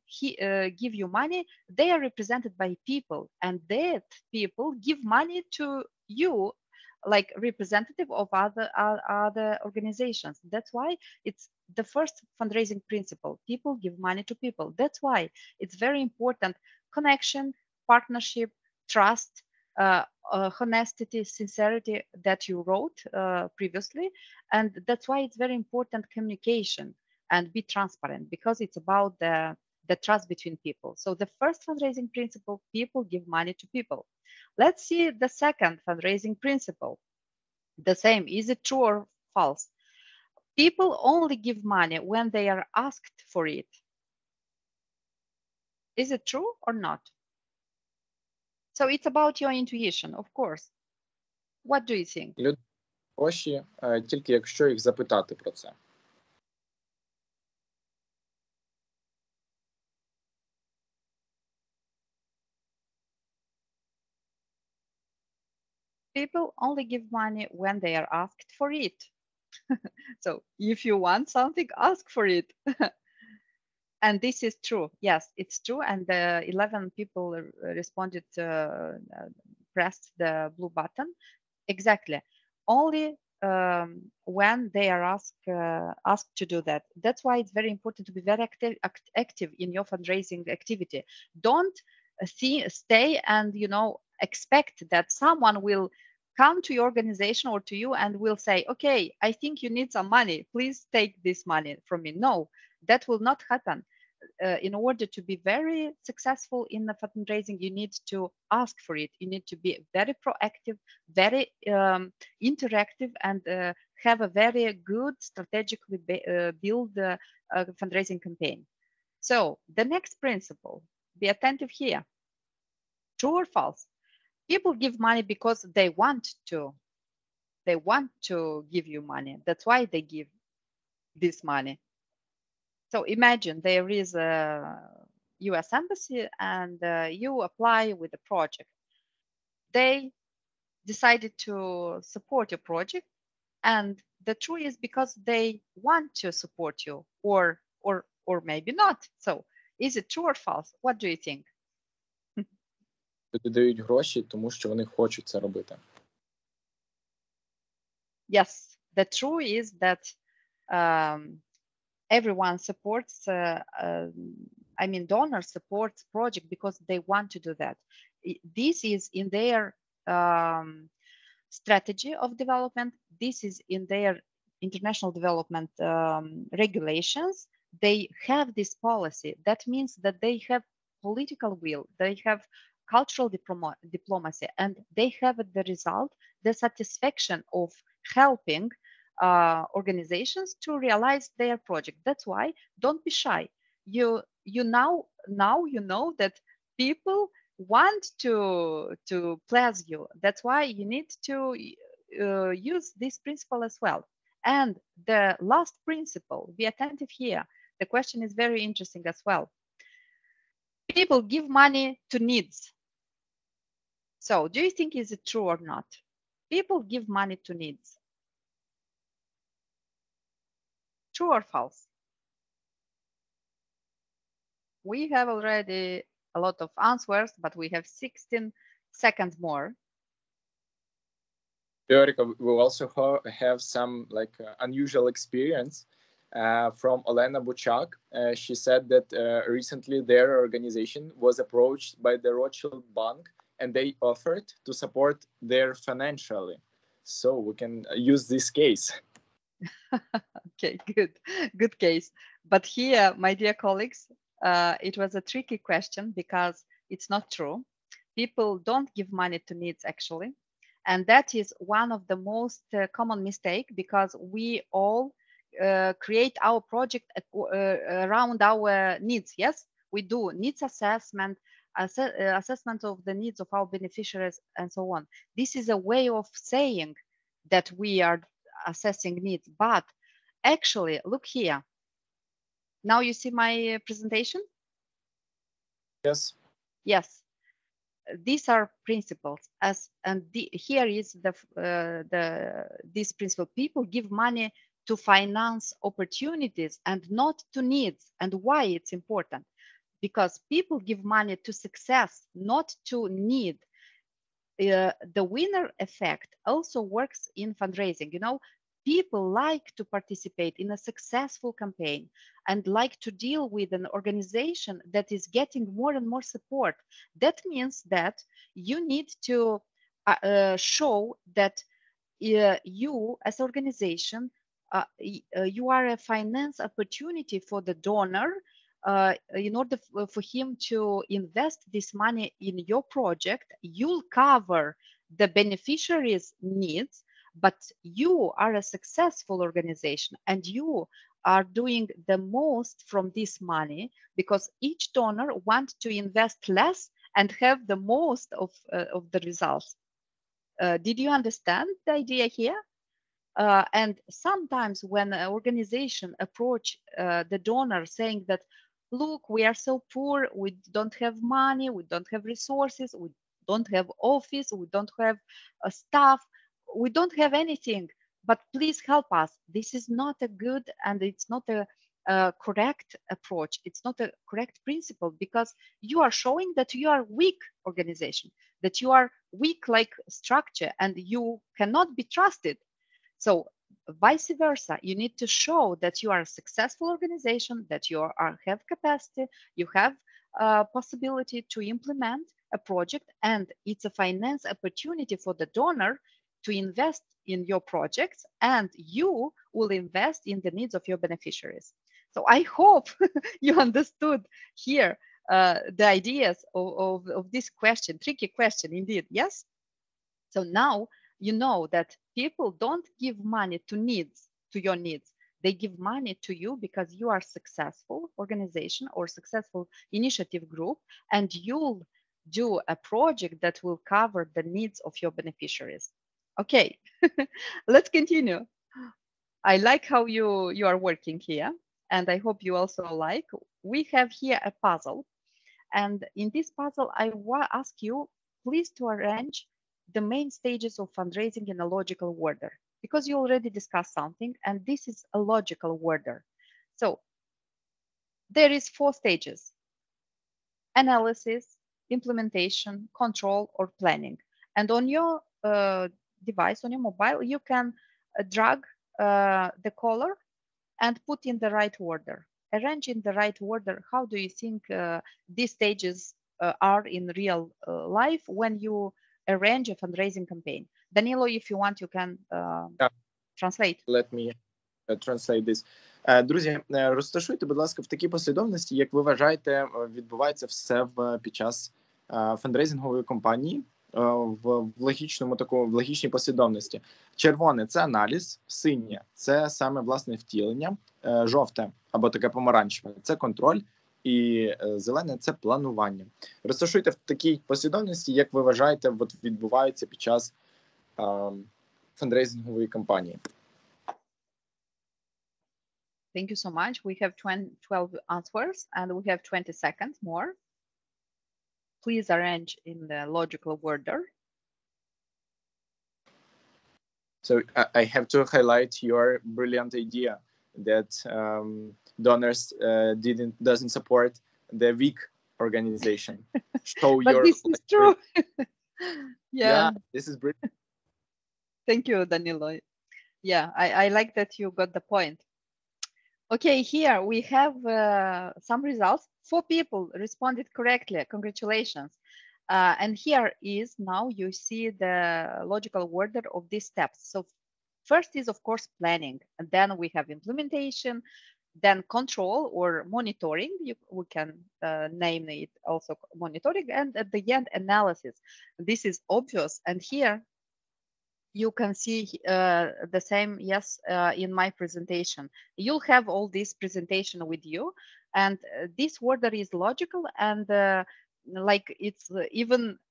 give you money, they are represented by people, and that people give money to you like representative of other organizations. That's why it's the first fundraising principle. People give money to people. That's why it's very important. Connection, partnership, trust, honesty, sincerity that you wrote previously. And that's why it's very important communication and be transparent, because it's about the the trust between people. So the first fundraising principle, people give money to people. Let's see the second fundraising principle. The same, is it true or false? People only give money when they are asked for it. Is it true or not? So it's about your intuition, of course. What do you think? Люди гроші, тільки якщо їх запитати про це. People only give money when they are asked for it. So if you want something, ask for it. And this is true. Yes, it's true. And 11 people responded, pressed the blue button. Exactly. Only when they are asked to do that. That's why it's very important to be very active in your fundraising activity. Don't stay and, you know, expect that someone will come to your organization or to you and will say, okay, I think you need some money. Please take this money from me. No, that will not happen. In order to be very successful in the fundraising, you need to ask for it. You need to be very proactive, very interactive, and have a very good strategically build fundraising campaign. So the next principle, be attentive here. True or false? People give money because they want to. They want to give you money. That's why they give this money. So imagine there is a US embassy and you apply with a project. They decided to support your project, and the truth is because they want to support you, or maybe not. So is it true or false? What do you think? Люди дають гроші, тому що вони хочуть це робити. Yes, the truth is that everyone supports, donor supports project because they want to do that. This is in their strategy of development. This is in their international development regulations. They have this policy. That means that they have political will. They have cultural diplomacy, and they have the result, the satisfaction of helping organizations to realize their project. That's why don't be shy. You now you know that people want to please you. That's why you need to use this principle as well. And the last principle, be attentive here. The question is very interesting as well. People give money to needs. So do you think is it true or not? People give money to needs. True or false? We have already a lot of answers, but we have 16 seconds more. Vіorika, we also have some unusual experience from Olena Buchak. She said that recently their organization was approached by the Rothschild Bank and they offered to support their financially. So we can use this case. Okay, good case. But here, my dear colleagues, it was a tricky question because it's not true. People don't give money to needs actually. And that is one of the most common mistake because we all create our project around our needs. Yes, we do needs assessment, assessment of the needs of our beneficiaries and so on. This is a way of saying that we are assessing needs, but actually look here. Now you see my presentation? Yes. Yes. These are principles here is this principle. People give money to finance opportunities and not to needs. And why it's important? Because people give money to success, not to need. The winner effect also works in fundraising. You know, people like to participate in a successful campaign and like to deal with an organization that is getting more and more support. That means that you need to show that you as an organization, you are a finance opportunity for the donor in order for him to invest this money in your project, you'll cover the beneficiaries' needs, but you are a successful organization and you are doing the most from this money because each donor wants to invest less and have the most of the results. Did you understand the idea here? And sometimes when an organization approach the donor saying that, look, we are so poor, we don't have money, we don't have resources, we don't have office, we don't have staff, we don't have anything, but please help us. This is not a good and it's not a correct approach. It's not a correct principle because you are showing that you are weak organization, that you are weak like structure and you cannot be trusted. So vice versa, you need to show that you are a successful organization, that you have capacity, you have possibility to implement a project, and it's a finance opportunity for the donor to invest in your projects, and you will invest in the needs of your beneficiaries. So I hope you understood here the ideas of this question, tricky question indeed, yes? So now you know that people don't give money to your needs. They give money to you because you are a successful organization or successful initiative group, and you'll do a project that will cover the needs of your beneficiaries. Okay, let's continue. I like how you are working here, and I hope you also like. We have here a puzzle, and in this puzzle, I ask you please to arrange the main stages of fundraising in a logical order, because you already discussed something, and this is a logical order. So there is 4 stages: analysis, implementation, control, or planning. And on your device, on your mobile, you can drag the color and put in the right order. Arrange in the right order. How do you think these stages are in real life when you arrange a fundraising campaign? Danilo, if you want, you can translate. Let me translate this. Друзі, розташуйте, будь ласка, в такій послідовності, як ви вважаєте, відбувається все під час фандрейзингової кампанії в логічній послідовності. Червоне – це аналіз, синє – це саме власне втілення, жовте або таке помаранчеве – це контроль, і зелене – це планування. Розташуйте в такій послідовності, як ви вважаєте, відбувається під час фандрейзингової кампанії. Thank you so much. We have 12 answers and we have 20 seconds more. Please arrange in the logical order. So I have to highlight your brilliant idea that donors doesn't support the weak organization. Show But your, this is true. Yeah, this is brilliant. Thank you, Danilo. Yeah, I like that you got the point. Okay, here we have some results. 4 people responded correctly. Congratulations. And here is now you see the logical order of these steps. So first is, of course, planning. And then we have implementation, then control or monitoring. We can name it also monitoring. And at the end, analysis. This is obvious. And here you can see the same, yes, in my presentation. You'll have all this presentation with you, and this order is logical, and like it's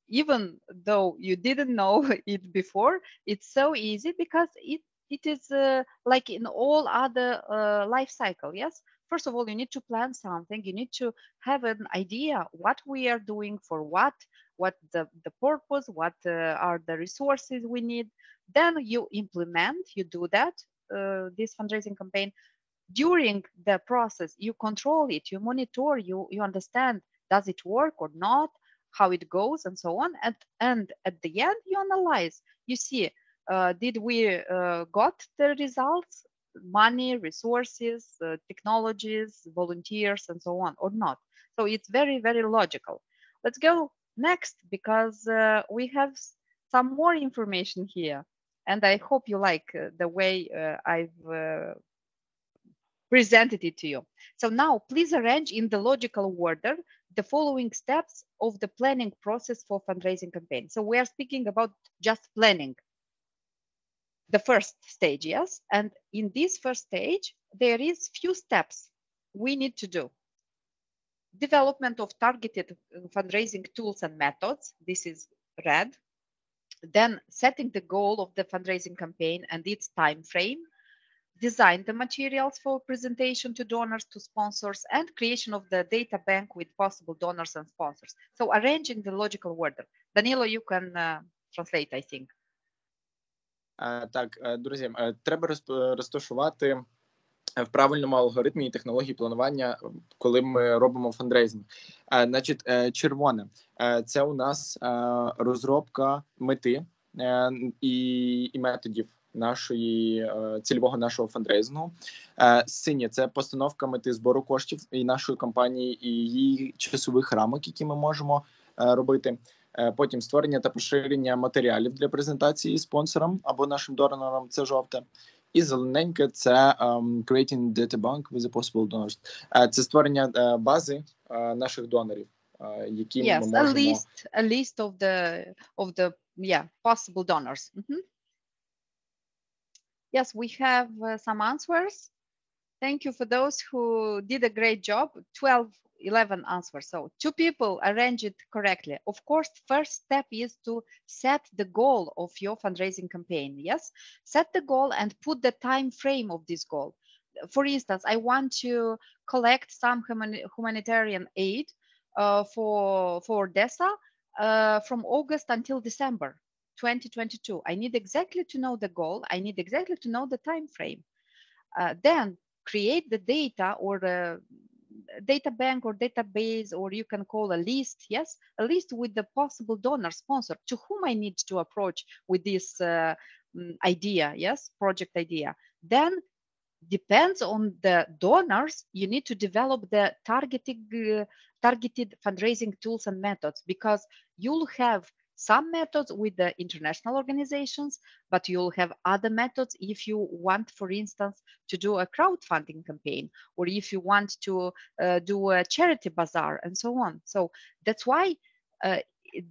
even though you didn't know it before, it's so easy because it is like in all other life cycle. Yes, first of all, you need to plan something. You need to have an idea what we are doing for what the purpose, what are the resources we need. Then you implement, you do that, this fundraising campaign. During the process, you control it, you monitor, you understand, does it work or not, how it goes, and so on. And at the end, you analyze, you see, did we got the results, money, resources, technologies, volunteers, and so on, or not. So it's very, very logical. Let's go next, because we have some more information here. And I hope you like the way I've presented it to you. So now please arrange in the logical order the following steps of the planning process for fundraising campaign. So we are speaking about just planning, the first stage, yes? And in this first stage, there is few steps we need to do. Development of targeted fundraising tools and methods, this is red. Then setting the goal of the fundraising campaign and its time frame. Design the materials for presentation to donors, to sponsors, and creation of the data bank with possible donors and sponsors. So arranging the logical order. Danilo, you can translate, I think. Так, друзі, треба розташувати в правильному алгоритмі і технології планування, коли ми робимо фандрейзинг. Значить, червоне – це у нас розробка мети і методів цільового нашого фандрейзингу. Синє – це постановка мети збору коштів і нашої компанії, і її часових рамок, які ми можемо робити. Потім створення та поширення матеріалів для презентації спонсорам або нашим донорам – це жовте. І зелененьке – це creating data bank with the possible donors. Це створення бази наших донорів, які ми можемо... a list of the possible donors. Yes, we have some answers. Thank you for those who did a great job. 11 answers. So 2 people arranged it correctly. Of course, first step is to set the goal of your fundraising campaign. Yes, set the goal and put the time frame of this goal. For instance, I want to collect some humanitarian aid for Odessa from August until December 2022. I need exactly to know the goal. I need exactly to know the time frame. Then create the data or the data bank or database, or you can call a list, yes, a list with the possible donor sponsor to whom I need to approach with this idea, yes, project idea. Then depends on the donors, you need to develop the targeted fundraising tools and methods, because you'll have some methods with the international organizations, but you'll have other methods if you want, for instance, to do a crowdfunding campaign, or if you want to do a charity bazaar and so on. So that's why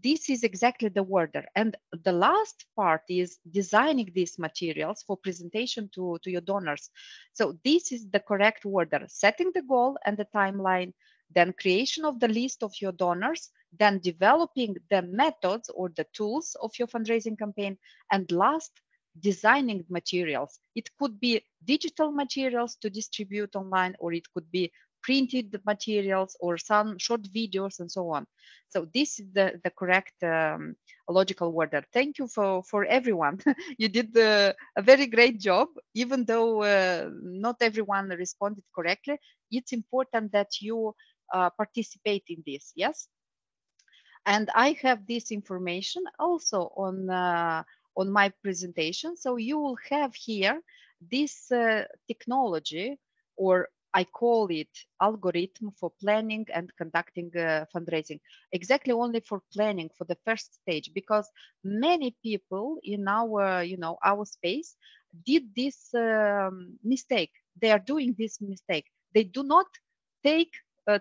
this is exactly the order. And the last part is designing these materials for presentation to your donors. So this is the correct order: setting the goal and the timeline, then creation of the list of your donors, then developing the methods or the tools of your fundraising campaign, and last, designing materials. It could be digital materials to distribute online, or it could be printed materials or some short videos and so on. So this is the correct logical order. Thank you for everyone. You did a very great job, even though not everyone responded correctly. It's important that you participate in this, yes? And I have this information also on my presentation. So you will have here this technology, or I call it algorithm for planning and conducting fundraising, exactly only for planning for the first stage, because many people in our, our space did this mistake. They are doing this mistake. They do not take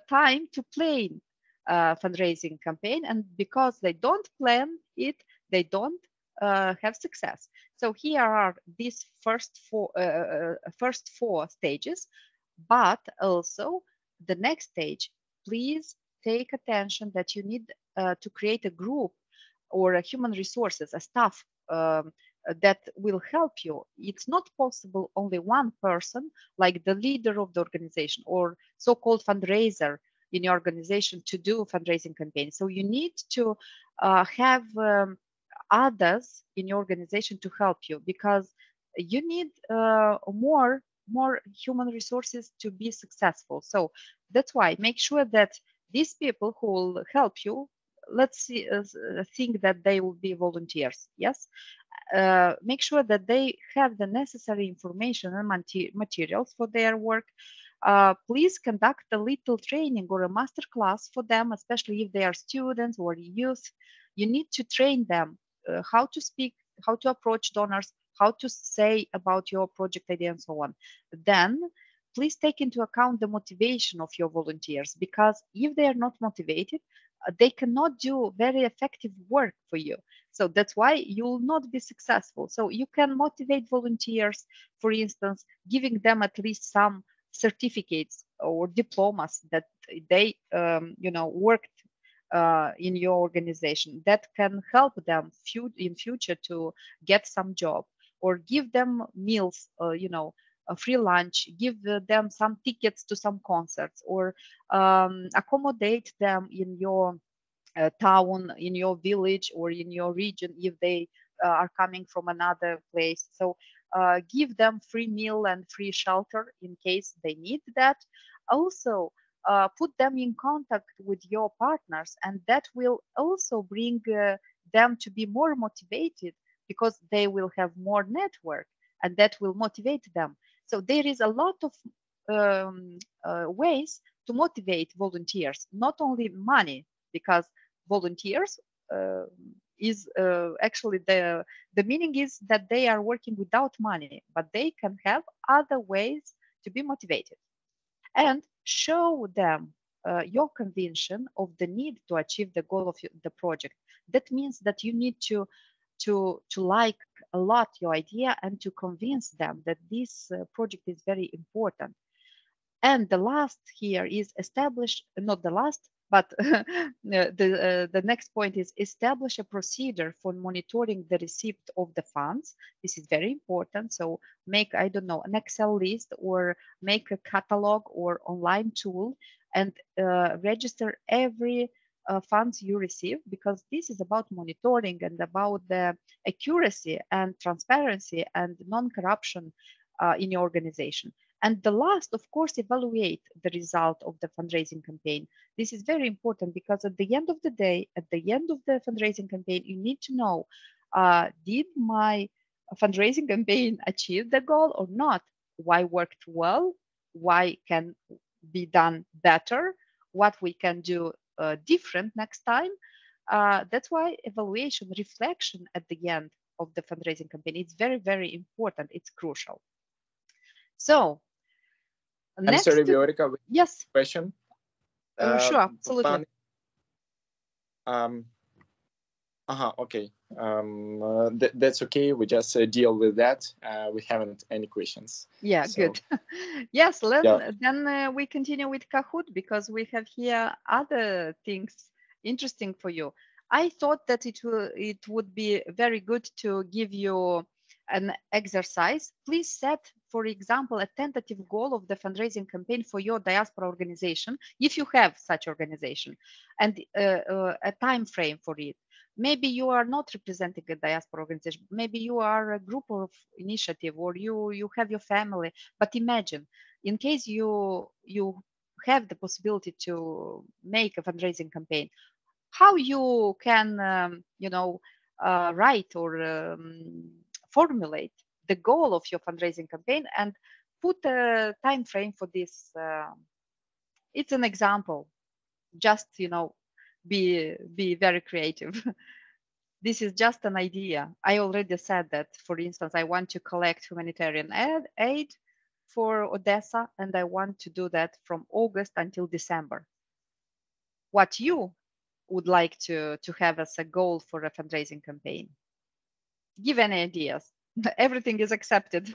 time to plan fundraising campaign, and because they don't plan it, they don't have success. So here are these first four stages, but also the next stage. Please take attention that you need to create a group or a human resources, a staff that will help you. It's not possible only one person, like the leader of the organization or so-called fundraiser in your organization, to do a fundraising campaign. So you need to have others in your organization to help you, because you need more human resources to be successful. So that's why make sure that these people who will help you, let's think that they will be volunteers, yes? Make sure that they have the necessary information and materials for their work. Please conduct a little training or a master class for them, especially if they are students or youth. You need to train them how to speak, how to approach donors, how to say about your project idea and so on. Then please take into account the motivation of your volunteers, because if they are not motivated, they cannot do very effective work for you. So that's why you will not be successful. So you can motivate volunteers, for instance, giving them at least some certificates or diplomas that they, worked in your organization that can help them in future to get some job, or give them meals, a free lunch, give them some tickets to some concerts, or accommodate them in your town, in your village, or in your region if they are coming from another place. So give them free meal and free shelter in case they need that. Also, put them in contact with your partners, and that will also bring them to be more motivated, because they will have more network, and that will motivate them. So there is a lot of ways to motivate volunteers, not only money, because volunteers is actually the meaning is that they are working without money, but they can have other ways to be motivated. And show them your conviction of the need to achieve the goal of the project. That means that you need to like a lot your idea and to convince them that this project is very important. And the last here is establish, not the last, but the next point is establish a procedure for monitoring the receipt of the funds. This is very important. So make, I don't know, an Excel list, or make a catalog or online tool, and register every funds you receive, because this is about monitoring and about the accuracy and transparency and non-corruption in your organization. And the last, of course, evaluate the result of the fundraising campaign. This is very important, because at the end of the day, at the end of the fundraising campaign, you need to know, did my fundraising campaign achieve the goal or not? Why worked well? Why can be done better? What we can do different next time? That's why evaluation, reflection at the end of the fundraising campaign, it's very, very important. It's crucial. So, I'm sorry, Vіorika, yes, question. Sure, absolutely. Okay. That's okay. We just deal with that. We haven't any questions. Yeah, so. Good. Yes, then we continue with Kahoot, because we have here other things interesting for you. I thought that it would be very good to give you an exercise. Please set, for example, a tentative goal of the fundraising campaign for your diaspora organization, if you have such organization, and a time frame for it. Maybe you are not representing a diaspora organization. Maybe you are a group of initiative, or you have your family. But imagine, in case you have the possibility to make a fundraising campaign, how you can, write or formulate the goal of your fundraising campaign, and put a time frame for this. It's an example. Just, be very creative. This is just an idea. I already said that, for instance, I want to collect humanitarian aid for Odessa, and I want to do that from August until December. What you would like to have as a goal for a fundraising campaign? Give any ideas. Everything is accepted.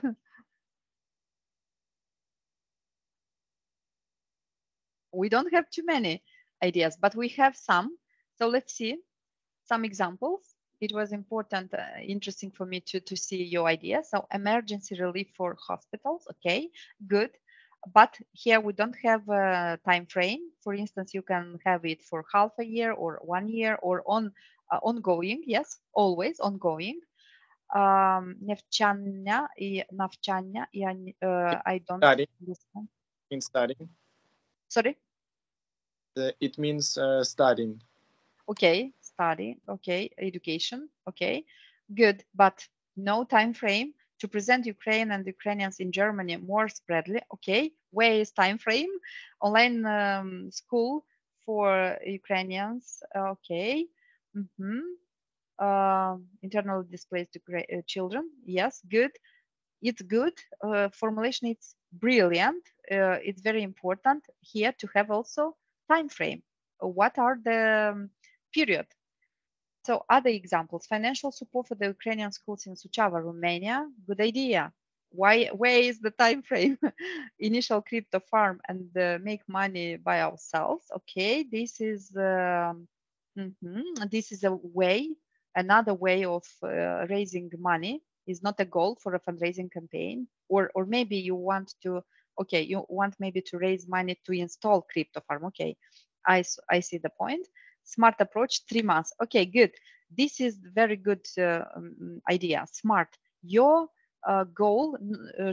We don't have too many ideas, but we have some. So let's see some examples. It was important, interesting for me to see your ideas. So emergency relief for hospitals. Okay, good. But here we don't have a time frame. For instance, you can have it for half a year or 1 year, or ongoing. Yes, always ongoing. Навчання і навчання. I don't understand. In studying. Sorry? It means studying. Okay, study. Okay, education. Okay, good. But no time frame to present Ukraine and Ukrainians in Germany more spreadly. Okay, where is time frame? Online school for Ukrainians. Okay. Internally displaced children. Yes, good. It's good. Formulation, it's brilliant. it's very important here to have also time frame. What are the period? So other examples, financial support for the Ukrainian schools in Suceava, Romania, good idea. Where is the time frame? Initial crypto farm and make money by ourselves. Okay, this is this is a way, another way of raising money. Is not a goal for a fundraising campaign, or maybe you want to, okay, you want maybe to raise money to install crypto farm. Okay, I see the point. Smart approach, 3 months. Okay, good. This is very good idea. Smart. Your goal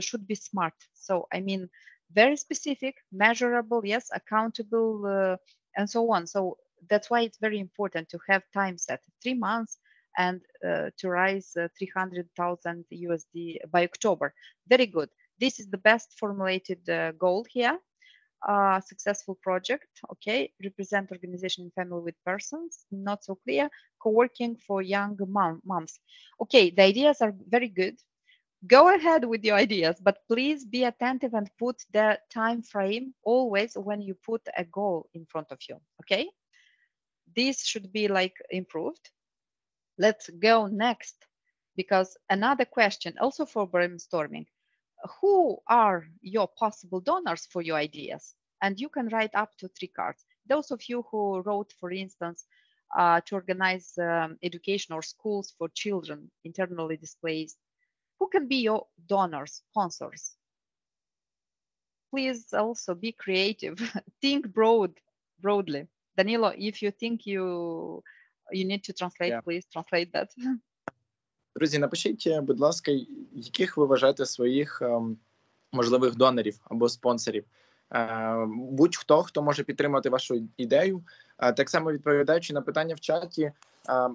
should be smart. So I mean, very specific, measurable, yes, accountable, and so on. So that's why it's very important to have time set, 3 months, and to raise 300,000 USD by October. Very good. This is the best formulated goal here. Successful project, okay, represent organization and family with persons, not so clear, co-working for young moms. Okay, the ideas are very good. Go ahead with your ideas, but please be attentive and put the time frame always when you put a goal in front of you, okay? This should be like improved. Let's go next, because another question also for brainstorming. Who are your possible donors for your ideas? And you can write up to 3 cards. Those of you who wrote, for instance, to organize education or schools for children internally displaced, who can be your donors, sponsors? Please also be creative. Think broadly. Danilo, if you think you need to translate, please translate that. Друзі, напишіть, будь ласка, яких ви вважаєте своїх можливих донорів або спонсорів. Будь-хто, хто може підтримати вашу ідею. Так само відповідаючи на питання в чаті,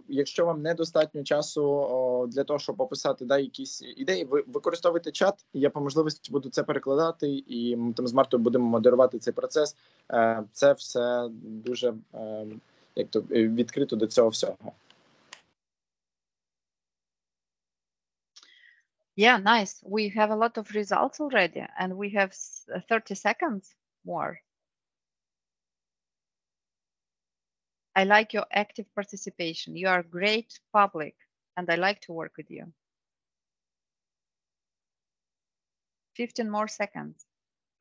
якщо вам недостатньо часу для того, щоб описати якісь ідеї, ви використовуйте чат, і я по можливості буду це перекладати, і ми там з Мартою будемо модерувати цей процес. Це все дуже відкрито до цього всього. Yeah, nice. We have a lot of results already, and we have 30 seconds more. I like your active participation. You are great public, and I like to work with you. 15 more seconds.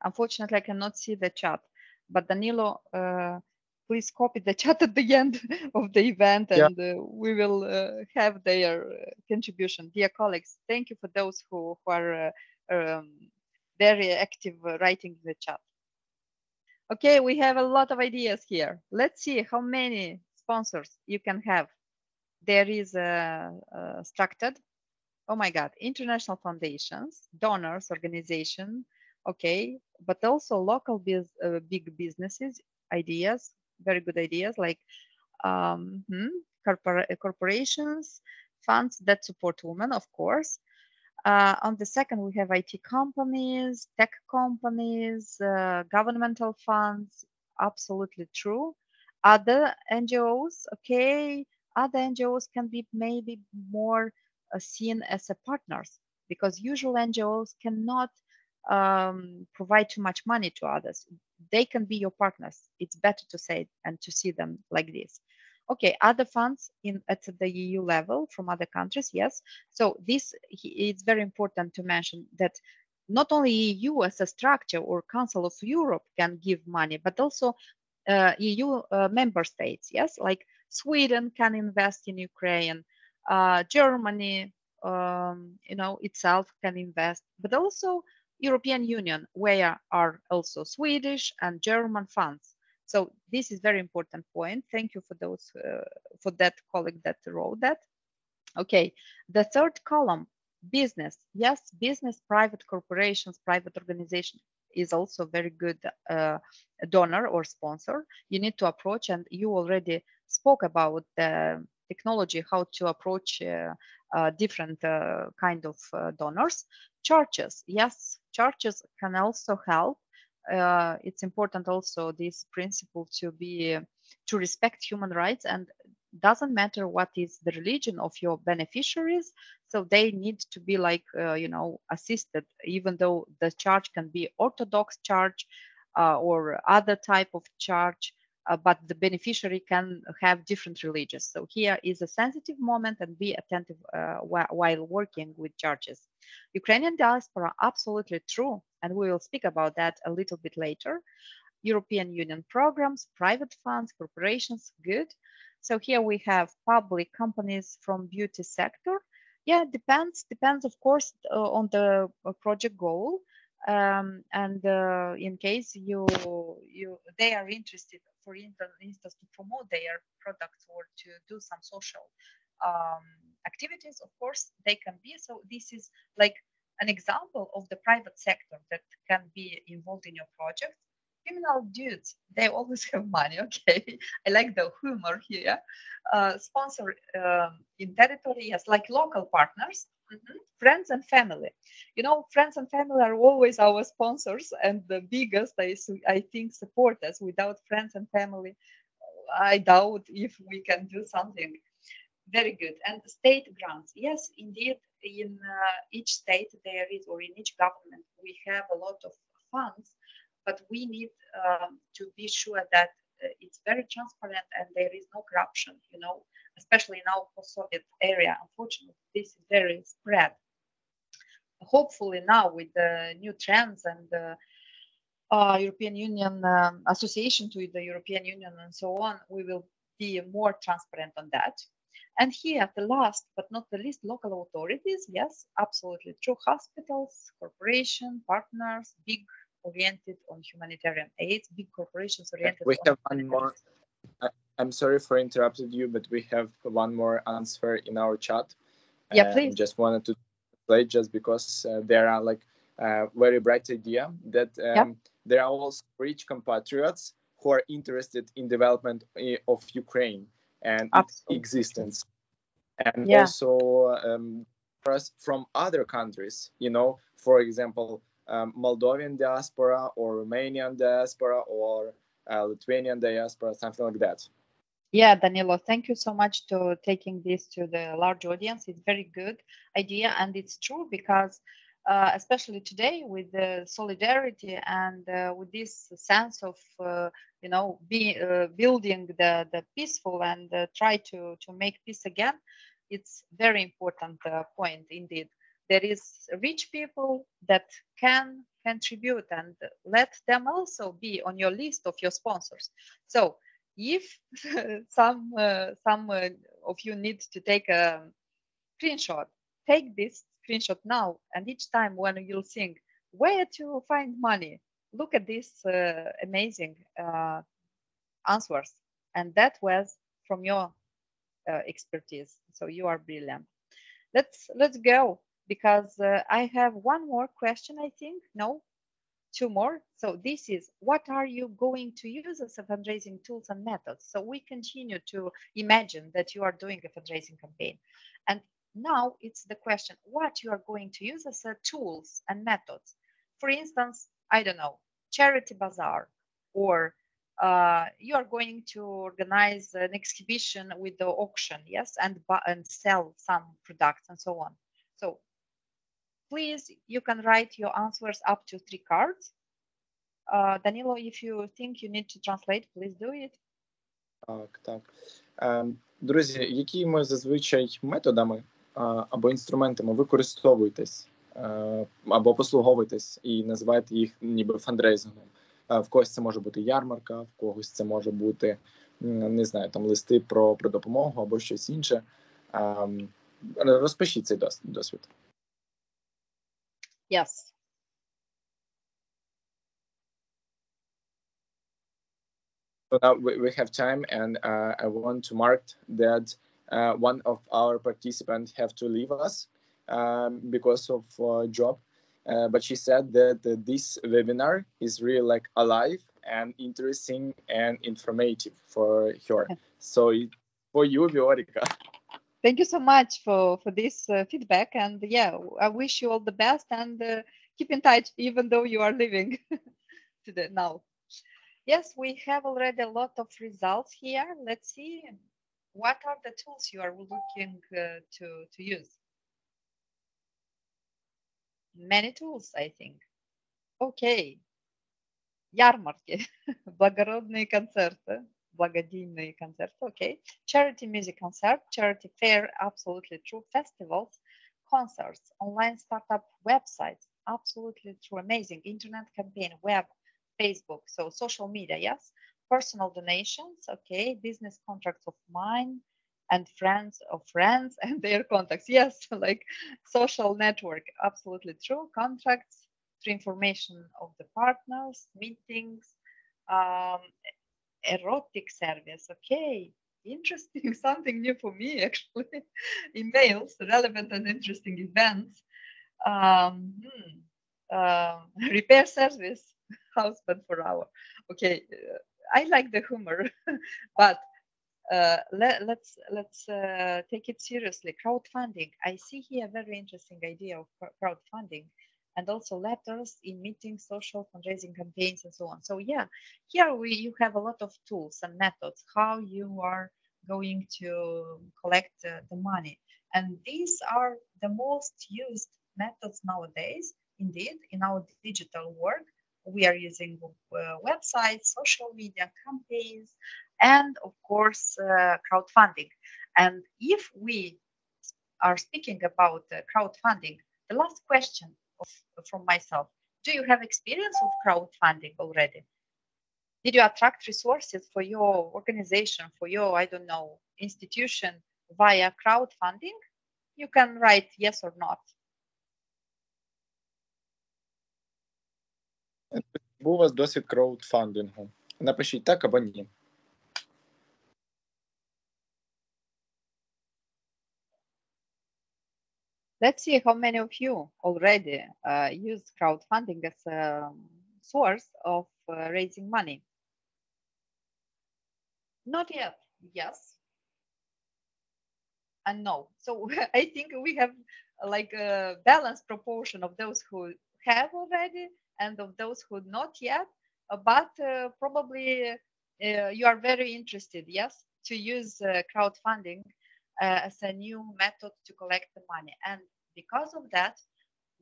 Unfortunately, I cannot see the chat, but Danilo, please copy the chat at the end of the event, and we will have their contribution. Dear colleagues, thank you for those who are very active writing in the chat. Okay, we have a lot of ideas here. Let's see how many sponsors you can have. There is structured, oh my God, international foundations, donors, organization, okay, but also local big businesses, ideas, very good ideas like corporations, funds that support women, of course. On the second, we have IT companies, tech companies, governmental funds, absolutely true. Other NGOs, okay, other NGOs can be maybe more seen as a partners, because usual NGOs cannot provide too much money to others. They can be your partners. It's better to say and to see them like this. Okay, other funds at the EU level from other countries, yes. So this is very important to mention that not only EU as a structure or Council of Europe can give money, but also EU member states, yes, like Sweden can invest in Ukraine, Germany, itself can invest, but also European Union, where are also Swedish and German funds. So this is very important point. Thank you for those, for that colleague that wrote that. Okay, the third column, business. Yes, business, private corporations, private organization is also very good donor or sponsor. You need to approach, and you already spoke about the technology, how to approach different kind of donors. Churches, yes, churches can also help. It's important also this principle to respect human rights, and doesn't matter what is the religion of your beneficiaries. So they need to be like, assisted, even though the church can be Orthodox church or other type of church, but the beneficiary can have different religions. So here is a sensitive moment, and be attentive while working with churches. Ukrainian diaspora, absolutely true. And we will speak about that a little bit later. European Union programs, private funds, corporations, good. So here we have public companies from beauty sector. Yeah, depends of course on the project goal. And in case they are interested, for instance, to promote their products or to do some social activities, of course they can be. So this is like an example of the private sector that can be involved in your project. Criminal dudes, they always have money. Okay, I like the humor here. Sponsor in territory, yes, like local partners, friends and family. Friends and family are always our sponsors and the biggest, I think, supporters. Without friends and family, I doubt if we can do something. Very good. And state grants, yes, indeed, in each state there is, or in each government, we have a lot of funds. But we need to be sure that it's very transparent and there is no corruption, especially in our post-Soviet area. Unfortunately, this is very spread. Hopefully now with the new trends and the European Union association to the European Union and so on, we will be more transparent on that. And here, the last but not the least, local authorities. Yes, absolutely true. Hospitals, corporation, partners, big oriented on humanitarian aid, big corporations oriented. We have one more. I'm sorry for interrupting you, but we have one more answer in our chat. Yeah, please. Just wanted to play just because there are like very bright idea that there are also rich compatriots who are interested in development of Ukraine and its existence, and also from other countries. For example, Moldovan diaspora or Romanian diaspora or Lithuanian diaspora, something like that. Yeah, Danilo, thank you so much for taking this to the large audience. It's a very good idea, and it's true because especially today with the solidarity and with this sense of building the peaceful and try to make peace again, it's very important point indeed. There is rich people that can contribute, and let them also be on your list of your sponsors. So if some of you need to take a screenshot, take this screenshot now, and each time when you'll think where to find money, look at these amazing answers, and that was from your expertise. So you are brilliant. Let's go. Because I have one more question, I think. No, two more. So this is, what are you going to use as a fundraising tools and methods? So we continue to imagine that you are doing a fundraising campaign. And now it's the question, what you are going to use as a tools and methods. For instance, I don't know, charity bazaar, or you are going to organize an exhibition with the auction, yes, and sell some products and so on. So please, you can write your answers up to 3 cards. Danilo, if you think you need to translate, please do it. Так. Друзі, якими зазвичай методами або інструментами ви користуєтесь або послуговуєтесь і називаєте їх ніби фандрейзингом? В когось це може бути ярмарка, в когось це може бути, не знаю, там листи про допомогу або щось інше. Розпишіть цей досвід. Yes. So now we have time, and I want to mark that one of our participants have to leave us because of job. But she said that this webinar is really like alive and interesting and informative for her. So for you, Vіorіка. Thank you so much for this feedback, and yeah, I wish you all the best, and keep in touch even though you are leaving today now. Yes, we have already a lot of results here. Let's see what are the tools you are looking to use? Many tools, I think. Okay. Ярмарки, благородные концерты, благодійные концерты, okay. Charity music concert, charity fair, absolutely true. Festivals, concerts, online startup websites, absolutely true. Amazing. Internet campaign, web, Facebook, so social media, yes. Personal donations, okay. Business contracts of mine and friends of friends and their contacts, yes. Like social network, absolutely true. Contracts, through information of the partners, meetings, erotic service, okay. Interesting, something new for me actually. Emails, relevant and interesting events. Repair service, husband for hour. Okay, I like the humor, but let's take it seriously. Crowdfunding. I see here a very interesting idea of crowdfunding, and also letters in meetings, social fundraising campaigns, and so on. So yeah, here you have a lot of tools and methods how you are going to collect the money, and these are the most used methods nowadays. Indeed, in our digital work, we are using websites, social media campaigns, and of course crowdfunding. And if we are speaking about crowdfunding, the last question from myself: do you have experience of crowdfunding already? Did you attract resources for your organization, for your, I don't know, institution via crowdfunding? You can write yes or not. Був у вас досвід краудфандингу? Напишіть так або ні. Let's see how many of you already use crowdfunding as a source of raising money. Not yet. Yes. And no. So I think we have like a balanced proportion of those who have already and of those who not yet. But probably you are very interested, yes, to use crowdfunding as a new method to collect the money. And because of that,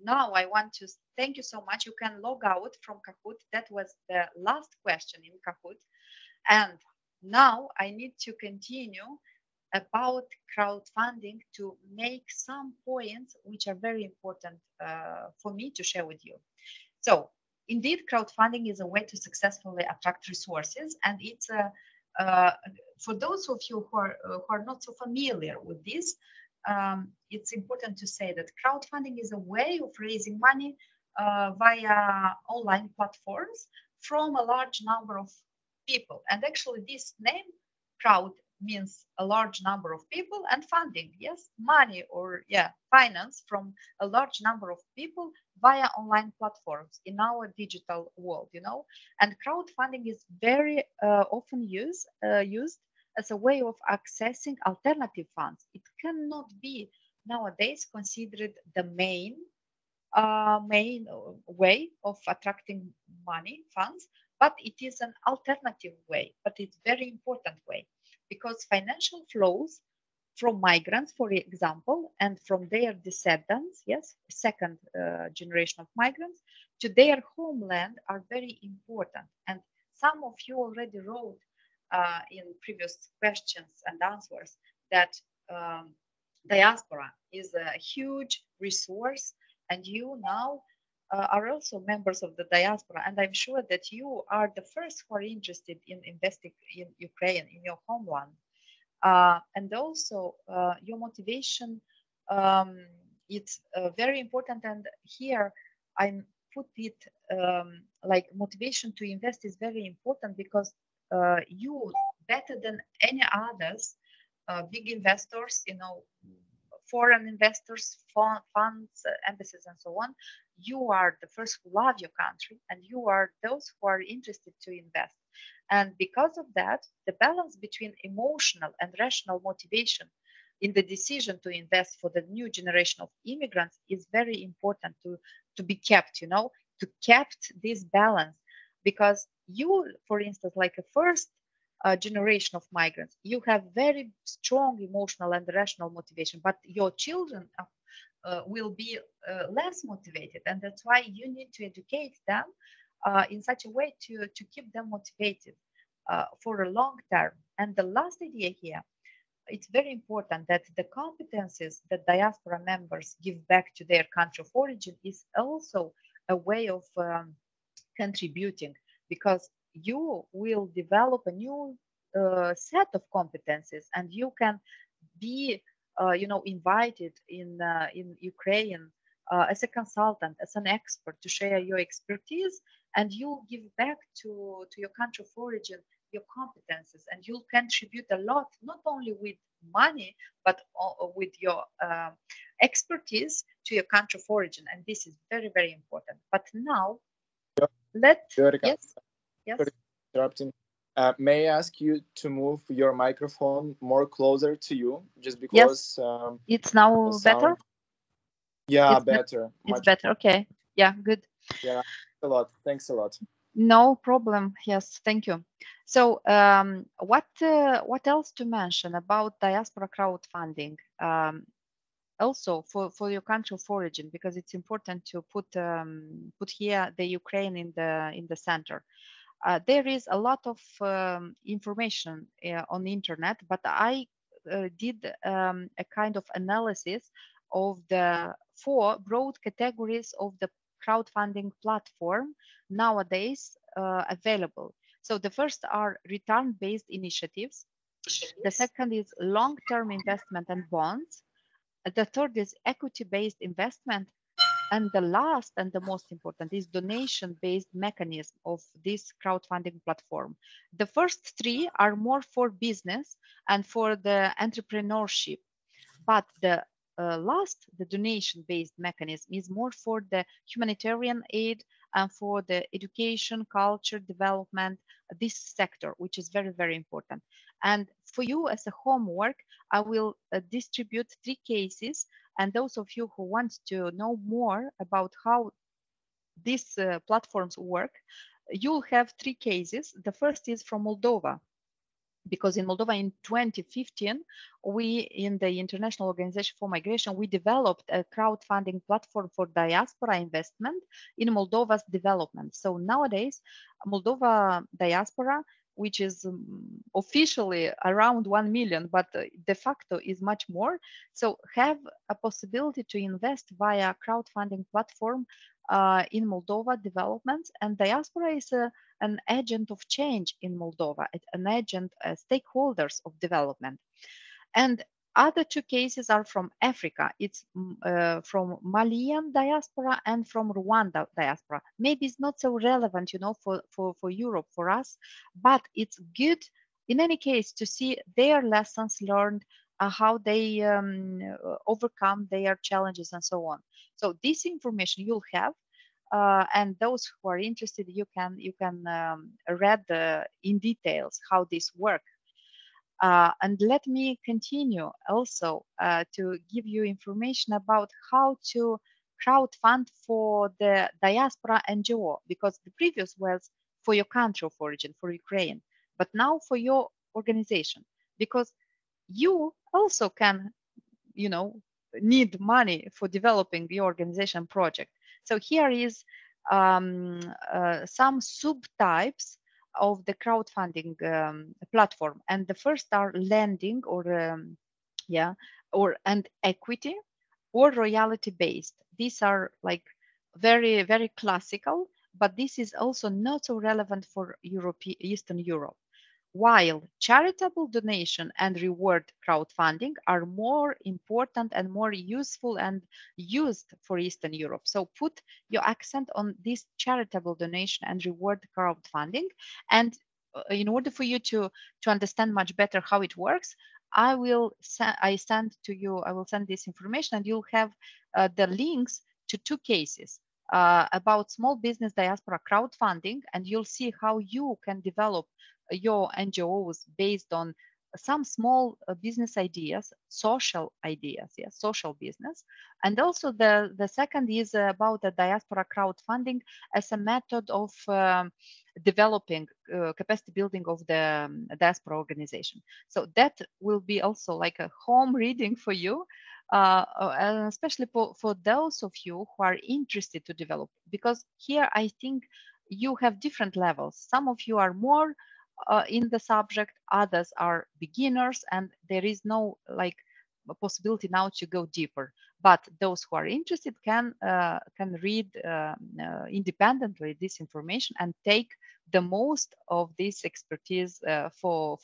now I want to thank you so much. You can log out from Kahoot. That was the last question in Kahoot. And now I need to continue about crowdfunding to make some points which are very important for me to share with you. So indeed, crowdfunding is a way to successfully attract resources, and it's for those of you who are not so familiar with this, it's important to say that crowdfunding is a way of raising money via online platforms from a large number of people. And actually this name, crowd, means a large number of people, and funding, yes, money or finance from a large number of people via online platforms in our digital world, you know. And crowdfunding is very often used as a way of accessing alternative funds. It cannot be nowadays considered the main way of attracting money, funds, but it is an alternative way, but it's very important way, because financial flows from migrants, for example, and from their descendants, yes, second generation of migrants, to their homeland are very important. And some of you already wrote in previous questions and answers that diaspora is a huge resource, and you now are also members of the diaspora, and I'm sure that you are the first who are interested in investing in Ukraine, in your homeland. And also your motivation, it's very important, and here I put it like motivation to invest is very important, because you, better than any others, big investors, you know, foreign investors, funds, embassies, and so on, you are the first who love your country, and you are those who are interested to invest. And because of that, the balance between emotional and rational motivation in the decision to invest for the new generation of immigrants is very important to be kept, you know, to kept this balance. Because you, for instance, like a first generation of migrants. You have very strong emotional and rational motivation, but your children will be less motivated, and that's why you need to educate them in such a way to keep them motivated for a long term. And the last idea here, it's very important that the competencies that diaspora members give back to their country of origin is also a way of contributing, because you will develop a new set of competencies, and you can be invited in Ukraine as a consultant, as an expert, to share your expertise, and you'll give back to your country of origin your competences, and you'll contribute a lot, not only with money, but with your expertise to your country of origin. And this is very, very important. But now, Vіorika, yes. Interrupting. May I ask you to move your microphone more closer to you, just because it's now better? Yeah, it's better. It's better. Okay. Yeah, good. Yeah, a lot. Thanks a lot. No problem. Yes, thank you. So, what else to mention about diaspora crowdfunding? Also, for your country of origin, because it's important to put here the Ukraine in the center. There is a lot of information on the internet, but I did a kind of analysis of the 4 broad categories of the crowdfunding platform nowadays available. So the first are return-based initiatives. The second is long-term investment and bonds. The third is equity-based investment. And the last and the most important is donation-based mechanism of this crowdfunding platform. The first 3 are more for business and for the entrepreneurship, but the donation-based mechanism is more for the humanitarian aid and for the education, culture, development, this sector, which is very, very important. And for you as a homework, I will distribute 3 cases. And those of you who want to know more about how these platforms work, you'll have 3 cases. The first is from Moldova, because in Moldova in 2015, we in the International Organization for Migration, we developed a crowdfunding platform for diaspora investment in Moldova's development. So nowadays, Moldova diaspora, which is officially around 1 million, but de facto is much more. So have a possibility to invest via crowdfunding platform in Moldova developments, and diaspora is an agent of change in Moldova, an agent, stakeholders of development. And other 2 cases are from Africa. It's from Malian diaspora and from Rwanda diaspora. Maybe it's not so relevant, for Europe, for us, but it's good in any case to see their lessons learned, how they overcome their challenges and so on. So this information you'll have, and those who are interested, you can read in details how this works. And let me continue also to give you information about how to crowdfund for the diaspora NGO, because the previous was for your country of origin, for Ukraine, but now for your organization, because you also can, need money for developing your organization project. So here is some subtypes of the crowdfunding platform, and the first are lending and equity or royalty based. These are like very, very classical, but this is also not so relevant for Eastern Europe. While charitable donation and reward crowdfunding are more important and more useful and used for Eastern Europe. So put your accent on this charitable donation and reward crowdfunding. And in order for you to understand much better how it works, I will send this information, and you'll have the links to 2 cases about small business diaspora crowdfunding, and you'll see how you can develop your NGOs based on some small business ideas, social ideas, yes, social business. And also the second is about the diaspora crowdfunding as a method of developing capacity building of the diaspora organization. So that will be also like a home reading for you, and especially for those of you who are interested to develop, because here I think you have different levels. Some of you are more in the subject, others are beginners, and there is no like possibility now to go deeper. But those who are interested can read independently this information and take the most of this expertise for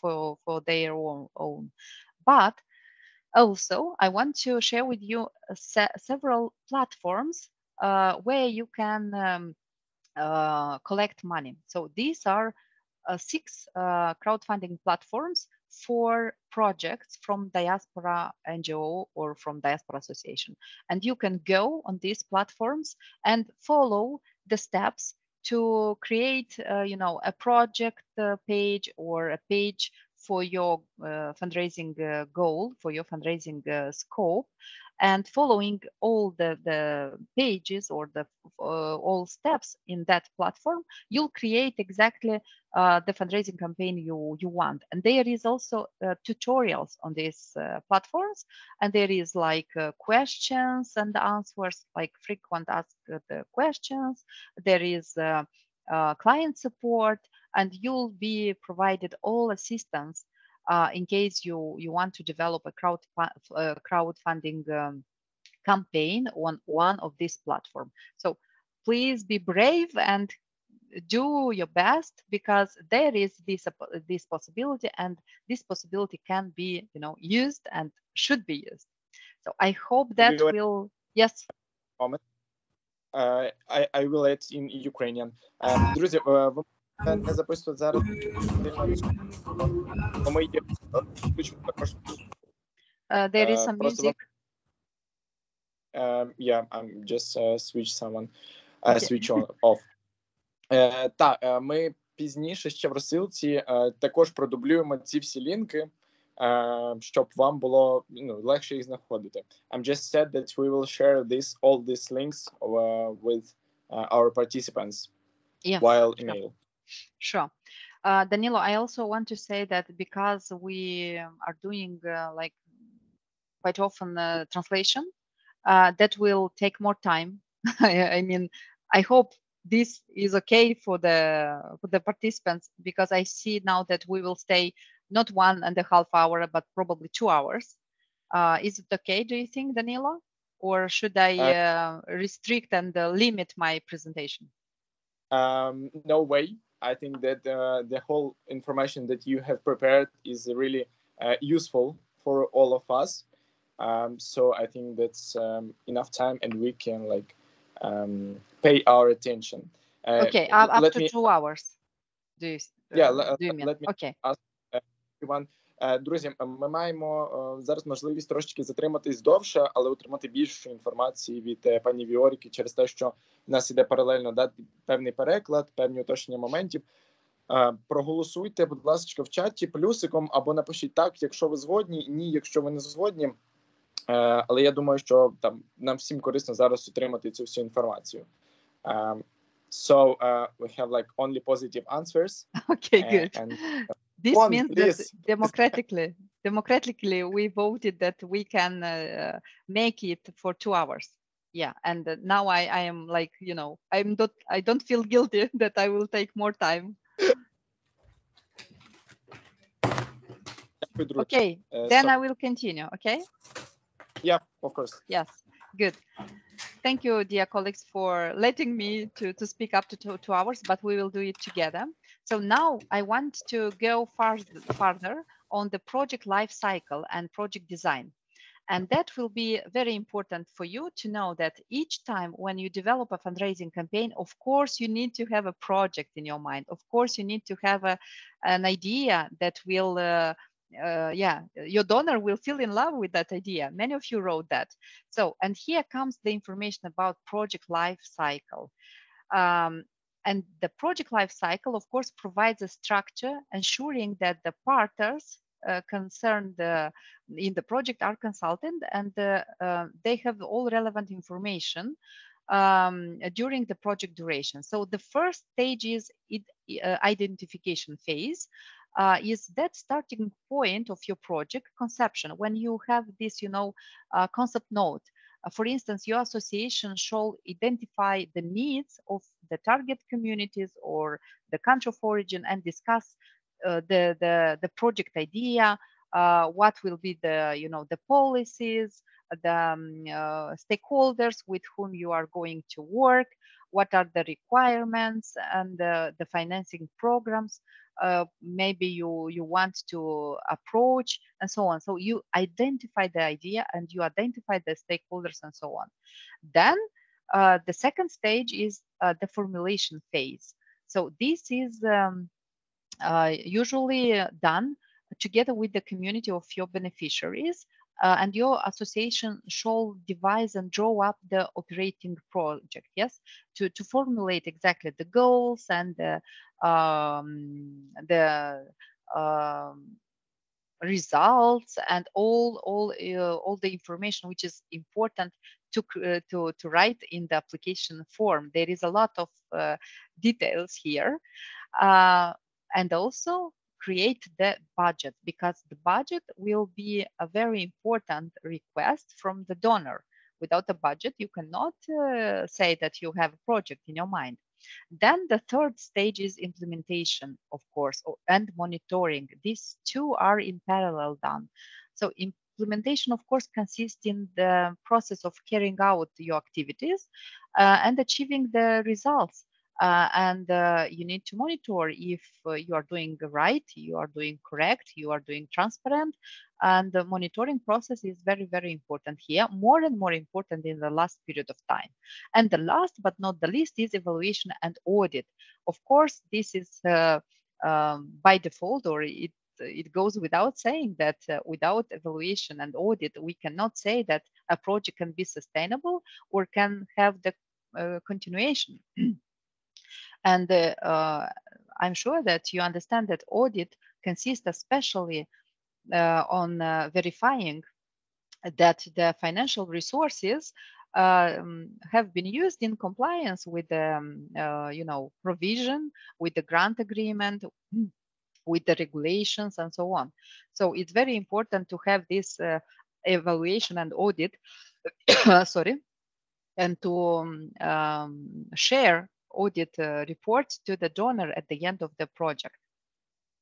their own. But also, I want to share with you several platforms where you can collect money. So these are 6 crowdfunding platforms for projects from diaspora NGO or from diaspora association. And you can go on these platforms and follow the steps to create, a project page or a page for your fundraising goal, for your fundraising scope, and following all the pages or the all steps in that platform, you'll create exactly the fundraising campaign you want. And there is also tutorials on these platforms, and there is like questions and answers, like frequent asked questions. There is client support, and you'll be provided all assistance in case you want to develop a crowdfunding campaign on one of these platforms. So please be brave and do your best, because there is this possibility, and this possibility can be used and should be used. So I hope that will, yes. I will add in Ukrainian. Друзі, ви не записуєте зараз. There is some music. Yeah, I'm just switch someone. Switch on off. Так, ми пізніше ще в розсилці також продублюємо ці всі лінки, щоб вам було легше їх знаходити. I'm just said that we will share all these links with our participants while email. Sure. Danilo, I also want to say that because we are doing like quite often translation, that will take more time. I mean, I hope this is okay for the participants, because I see now that we will stay not 1.5 hours, but probably 2 hours. Is it okay, do you think, Danilo? Or should I restrict and limit my presentation? No way. I think that the whole information that you have prepared is really useful for all of us. So I think that's enough time, and we can pay our attention. Okay, up to 2 hours. Do you mean? Let me okay. ask everyone. Друзі, ми маємо зараз можливість трошечки затриматись довше, але отримати більше інформації від пані Віоріки через те, що в нас іде паралельно дати певний переклад, певні уточнення моментів. Проголосуйте, будь ласка, в чаті плюсиком або напишіть так, якщо ви згодні, ні, якщо ви не згодні. Але я думаю, що нам всім корисно зараз отримати цю всю інформацію. So we have only positive answers. Okay, good. This means please. That democratically we voted that we can make it for 2 hours. Yeah, and now I am I don't feel guilty that I will take more time. Okay, then I will continue, okay? Yeah, of course. Yes, good. Thank you, dear colleagues, for letting me to speak up to 2 hours, but we will do it together. So now I want to go further on the project life cycle and project design. And that will be very important for you to know that each time when you develop a fundraising campaign, of course, you need to have a project in your mind. Of course, you need to have an idea that will, your donor will feel in love with that idea. Many of you wrote that. So, and here comes the information about project life cycle. And the project life cycle, of course, provides a structure ensuring that the partners concerned in the project are consultant, and they have all relevant information during the project duration. So the first stage is identification phase. Is that starting point of your project conception when you have this, concept note. For instance, your association shall identify the needs of the target communities or the country of origin and discuss the project idea, what will be the policies, the stakeholders with whom you are going to work, what are the requirements and the financing programs maybe you want to approach, and so on. So you identify the idea and you identify the stakeholders and so on. Then the second stage is the formulation phase. So this is usually done together with the community of your beneficiaries, and your association shall devise and draw up the operating project, yes, to formulate exactly the goals and the results and all the information which is important to write in the application form. There is a lot of details here, and also create the budget, because the budget will be a very important request from the donor. Without a budget, you cannot say that you have a project in your mind. Then the third stage is implementation, of course, and monitoring. These two are in parallel done. So implementation, of course, consists in the process of carrying out your activities and achieving the results. And you need to monitor if you are doing right, you are doing correct, you are doing transparent. And the monitoring process is very, very important here, more and more important in the last period of time. And the last but not the least is evaluation and audit. Of course, this is by default, or it goes without saying that without evaluation and audit, we cannot say that a project can be sustainable or can have the continuation. And I'm sure that you understand that audit consists especially on verifying that the financial resources have been used in compliance with the provision, with the grant agreement, with the regulations, and so on. So it's very important to have this evaluation and audit, sorry, and to share audit reports to the donor at the end of the project.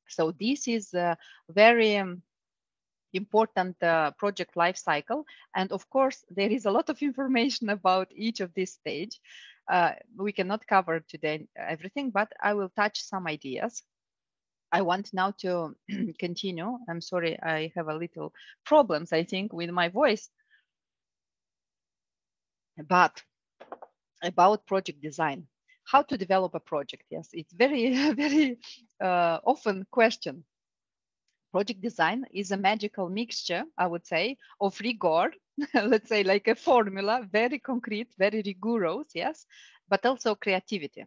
So this is a very important project life cycle. And of course, there is a lot of information about each of this stage. We cannot cover today everything, but I will touch some ideas. I want now to continue. I'm sorry, I have a little problems, I think, with my voice. But about project design. How to develop a project? Yes, it's very, very often question. Project design is a magical mixture, I would say, of rigor, let's say like a formula, very concrete, very rigorous, yes, but also creativity.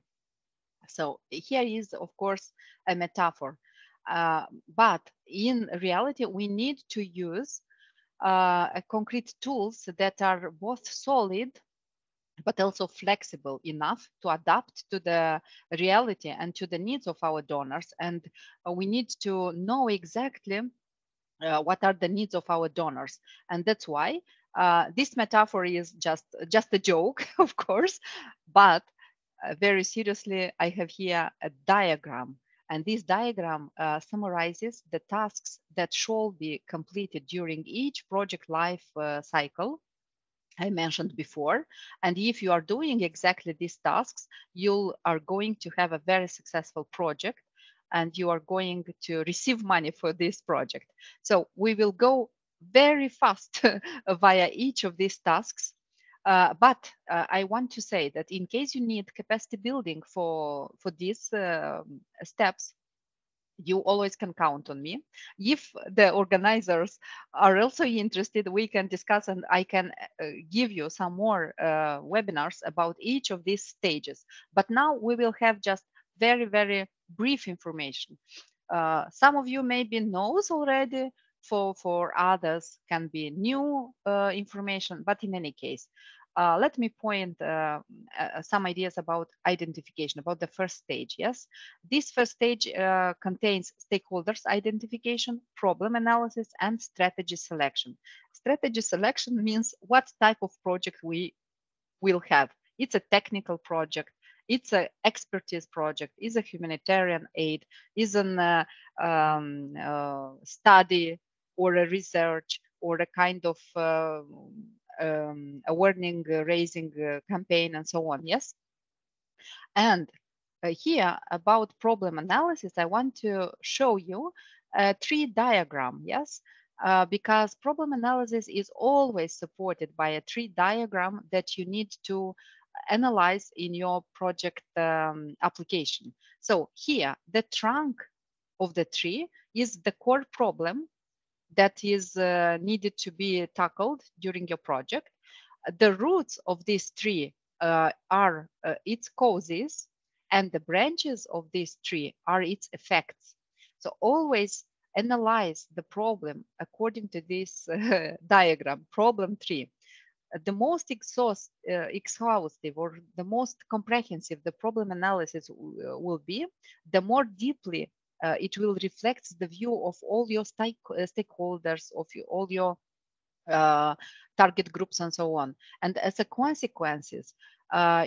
So here is, of course, a metaphor. But in reality, we need to use concrete tools that are both solid but also flexible enough to adapt to the reality and to the needs of our donors. And we need to know exactly what are the needs of our donors. And that's why this metaphor is just a joke, of course, but very seriously, I have here a diagram. And this diagram summarizes the tasks that should be completed during each project life cycle I mentioned before. And if you are doing exactly these tasks, you are going to have a very successful project and you are going to receive money for this project. So we will go very fast via each of these tasks. But I want to say that in case you need capacity building for these steps, you always can count on me. If the organizers are also interested, we can discuss and I can give you some more webinars about each of these stages. But now we will have just very, very brief information. Some of you maybe knows already, for others can be new information, but in any case, let me point some ideas about identification, about the first stage. Yes, this first stage contains stakeholders identification, problem analysis, and strategy selection. Strategy selection means what type of project we will have. It's a technical project, it's an expertise project, it's a humanitarian aid, it's an study or a research or a kind of a warning raising campaign and so on. Yes, and here about problem analysis, I want to show you a tree diagram. Yes, because problem analysis is always supported by a tree diagram that you need to analyze in your project application. So here, the trunk of the tree is the core problem that is needed to be tackled during your project. The roots of this tree are its causes, and the branches of this tree are its effects. So always analyze the problem according to this diagram, problem tree. The most exhaustive or the most comprehensive the problem analysis will be, the more deeply it will reflect the view of all your stakeholders, of all your target groups and so on. And as a consequences,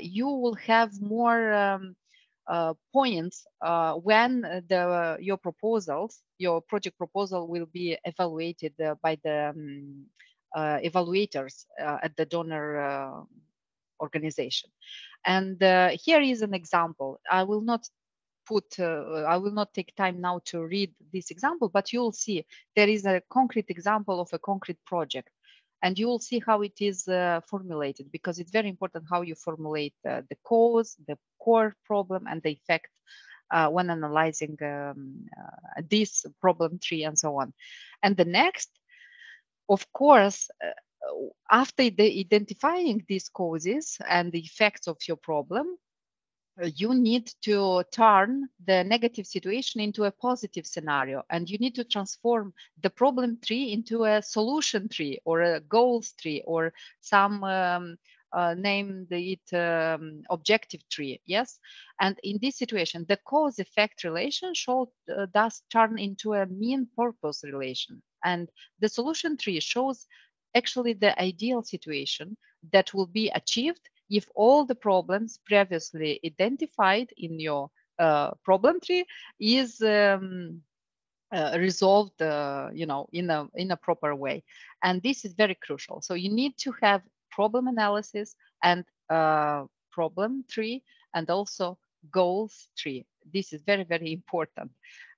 you will have more points when your proposals, your project proposal will be evaluated by the evaluators at the donor organization. And here is an example. I will not take time now to read this example, but you'll see there is a concrete example of a concrete project, and you will see how it is formulated, because it's very important how you formulate the cause, the core problem, and the effect when analyzing this problem tree and so on. And the next, of course, after identifying these causes and the effects of your problem, you need to turn the negative situation into a positive scenario, and you need to transform the problem tree into a solution tree or a goals tree, or some named it objective tree. Yes, and in this situation, the cause-effect relation should thus turn into a mean-purpose relation, and the solution tree shows actually the ideal situation that will be achieved if all the problems previously identified in your problem tree is resolved, in a proper way. And this is very crucial. So you need to have problem analysis and problem tree, and also goals tree. This is very, very important.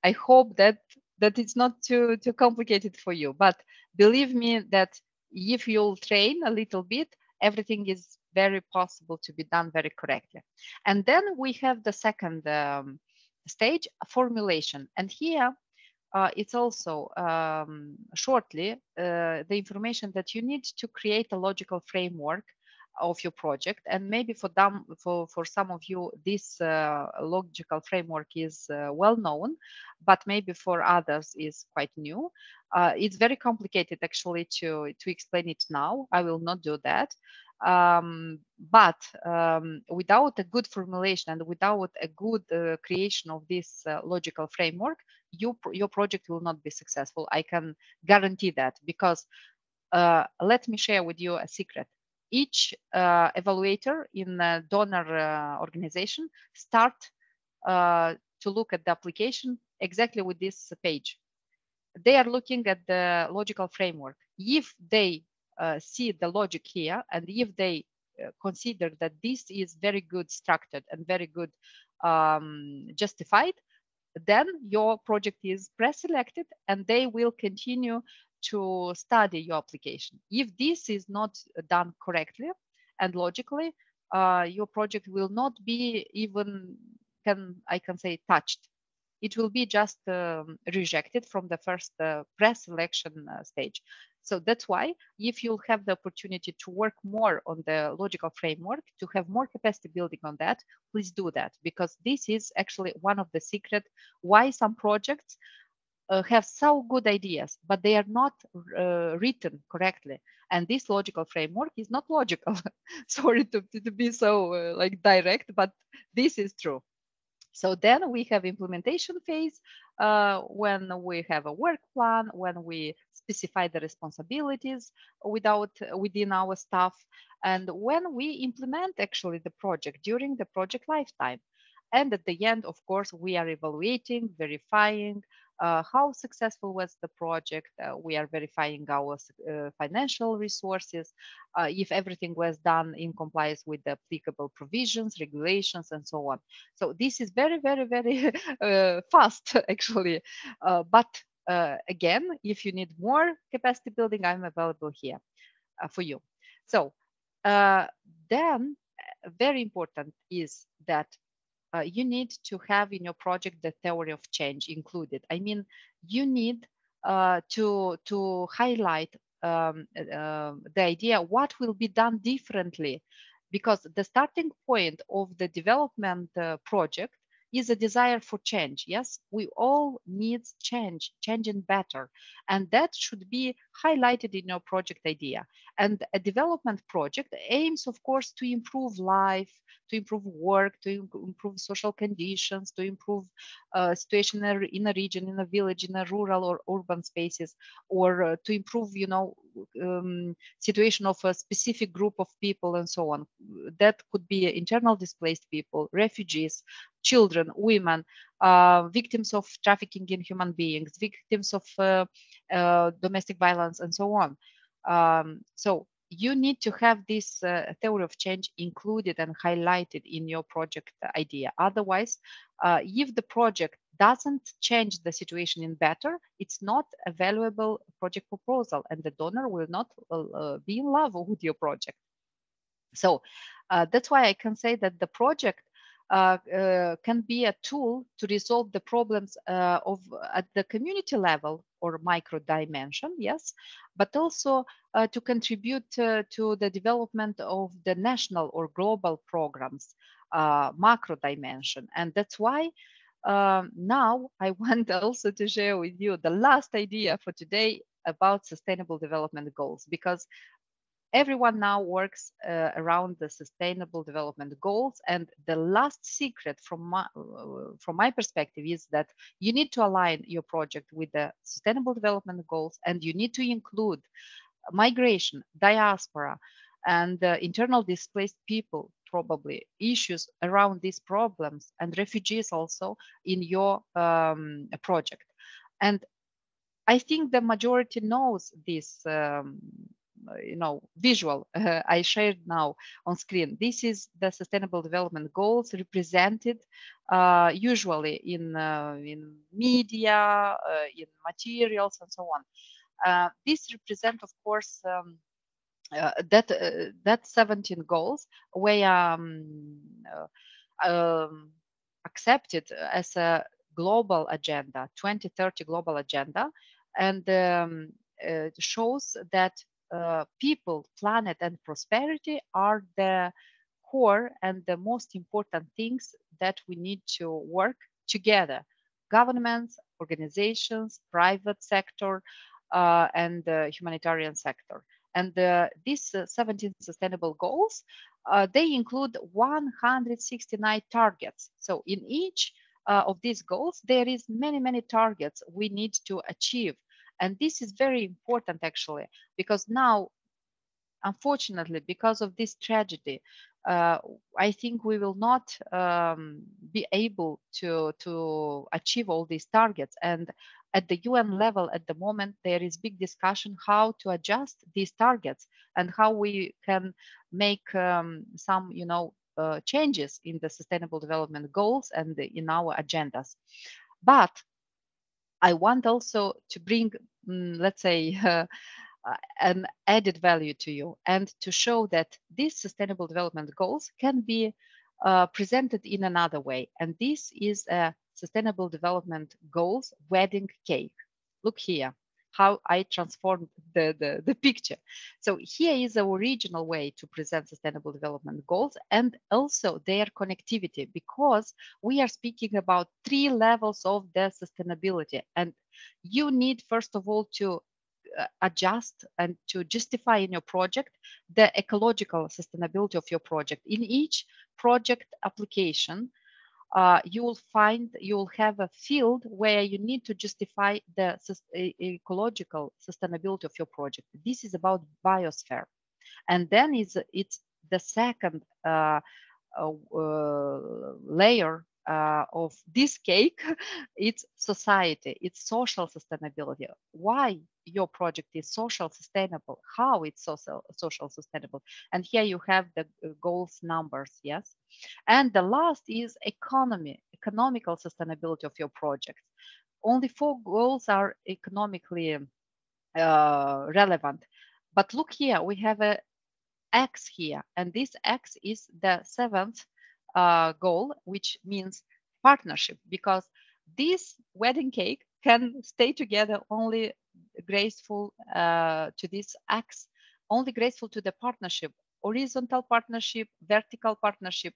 I hope that it's not too complicated for you, but believe me that if you'll train a little bit, everything is very possible to be done very correctly. And then we have the second stage, formulation. And here it's also shortly the information that you need to create a logical framework of your project. And maybe for some of you, this logical framework is well known, but maybe for others is quite new. It's very complicated actually to explain it now. I will not do that. But without a good formulation and without a good creation of this logical framework, your project will not be successful. I can guarantee that, because let me share with you a secret. Each evaluator in a donor organization start to look at the application exactly with this page. They are looking at the logical framework. If they see the logic here, and if they consider that this is very good structured and very good justified, then your project is pre-selected and they will continue to study your application. If this is not done correctly and logically, your project will not be even, I can say, touched. It will be just rejected from the first pre-selection stage. So that's why if you'll have the opportunity to work more on the logical framework, to have more capacity building on that, please do that, because this is actually one of the secret why some projects have so good ideas, but they are not written correctly. And this logical framework is not logical. Sorry to be so like direct, but this is true. So then we have implementation phase when we have a work plan, when we specify the responsibilities within our staff, and when we implement actually the project during the project lifetime. And at the end, of course, we are evaluating, verifying how successful was the project. We are verifying our financial resources, if everything was done in compliance with the applicable provisions, regulations, and so on. So this is very, very, very fast, actually. But again, if you need more capacity building, I'm available here for you. So then, very important is that you need to have in your project the theory of change included. I mean, you need to highlight the idea what will be done differently, because the starting point of the development project is a desire for change. Yes, we all need change, changing better, and that should be highlighted in your project idea. And a development project aims, of course, to improve life, to improve work, to improve social conditions, to improve situation in a region, in a village, in a rural or urban spaces, or to improve, you know, situation of a specific group of people and so on. That could be internal displaced people, refugees, children, women, victims of trafficking in human beings, victims of domestic violence, and so on. So you need to have this theory of change included and highlighted in your project idea. Otherwise, if the project doesn't change the situation in better, it's not a valuable project proposal, and the donor will not be in love with your project. So that's why I can say that the project can be a tool to resolve the problems at the community level or micro dimension, yes, but also to contribute to the development of the national or global programs, macro dimension. And that's why now I want also to share with you the last idea for today about sustainable development goals, because everyone now works around the sustainable development goals, and the last secret from my perspective is that you need to align your project with the sustainable development goals, and you need to include migration, diaspora, and internal displaced people, probably issues around these problems, and refugees also in your project. And I think the majority knows this you know, visual I shared now on screen. This is the sustainable development goals represented usually in media, in materials, and so on. This represent, of course, that 17 goals were accepted as a global agenda, 2030 global agenda, and shows that people, planet, and prosperity are the core and the most important things that we need to work together. Governments, organizations, private sector, and the humanitarian sector. And these 17 sustainable goals, they include 169 targets. So in each of these goals, there is many targets we need to achieve. And this is very important, actually, because now, unfortunately, because of this tragedy, I think we will not be able to achieve all these targets. And at the UN level, at the moment, there is big discussion how to adjust these targets and how we can make some, you know, changes in the sustainable development goals and in our agendas. But I want also to bring, let's say, an added value to you, and to show that these sustainable development goals can be presented in another way. And this is a sustainable development goals wedding cake. Look here. how I transformed the picture. So here is the original way to present sustainable development goals and also their connectivity, because we are speaking about 3 levels of the sustainability. And you need, first of all, to adjust and to justify in your project the ecological sustainability of your project. In each project application, you will have a field where you need to justify the ecological sustainability of your project. This is about biosphere. And then it's the second layer of this cake. It's society, it's social sustainability. Why your project is social sustainable, how it's social sustainable. And here you have the goals numbers, yes. And the last is economical sustainability of your project. Only 4 goals are economically relevant. But look here, we have a X here, and this X is the 7th goal, which means partnership, because this wedding cake can stay together only graceful to this X, only graceful to the partnership, horizontal partnership, vertical partnership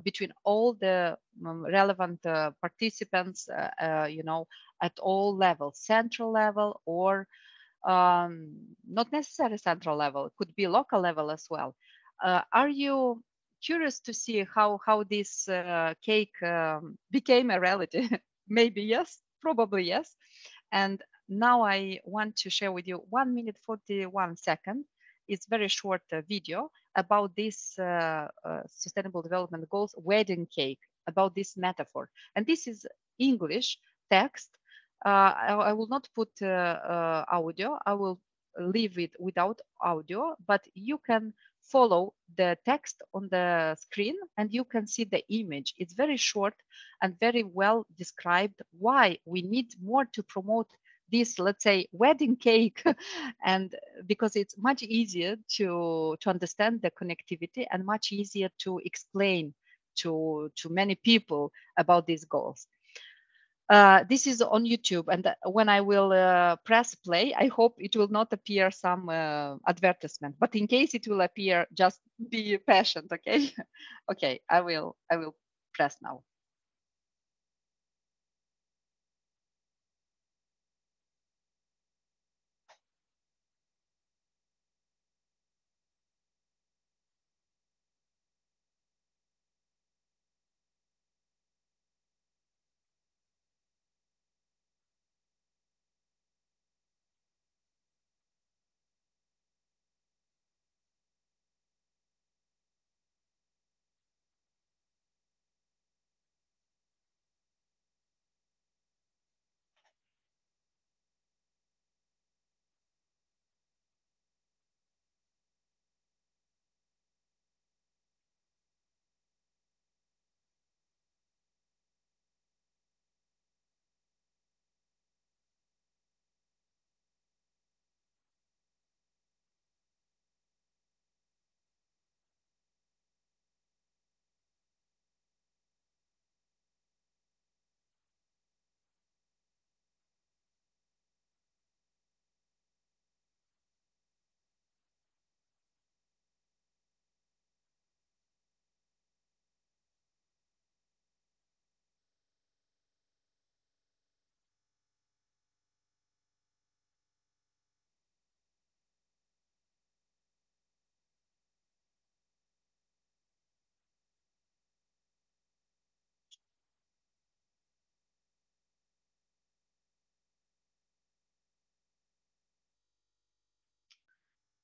between all the relevant participants, at all levels, central level or not necessarily central level, it could be local level as well. Are you curious to see how this cake became a reality? Maybe yes, probably yes. And now I want to share with you 1 minute 41 seconds. It's very short video about this sustainable development goals wedding cake, about this metaphor. And this is English text. I will not put audio. I will leave it without audio, but you can follow the text on the screen and you can see the image. It's very short and very well described why we need more to promote this, let's say, wedding cake, and because it's much easier to understand the connectivity and much easier to explain to many people about these goals. This is on YouTube, and when I will press play, I hope it will not appear some advertisement, but in case it will appear, just be patient, okay? Okay, I will press now.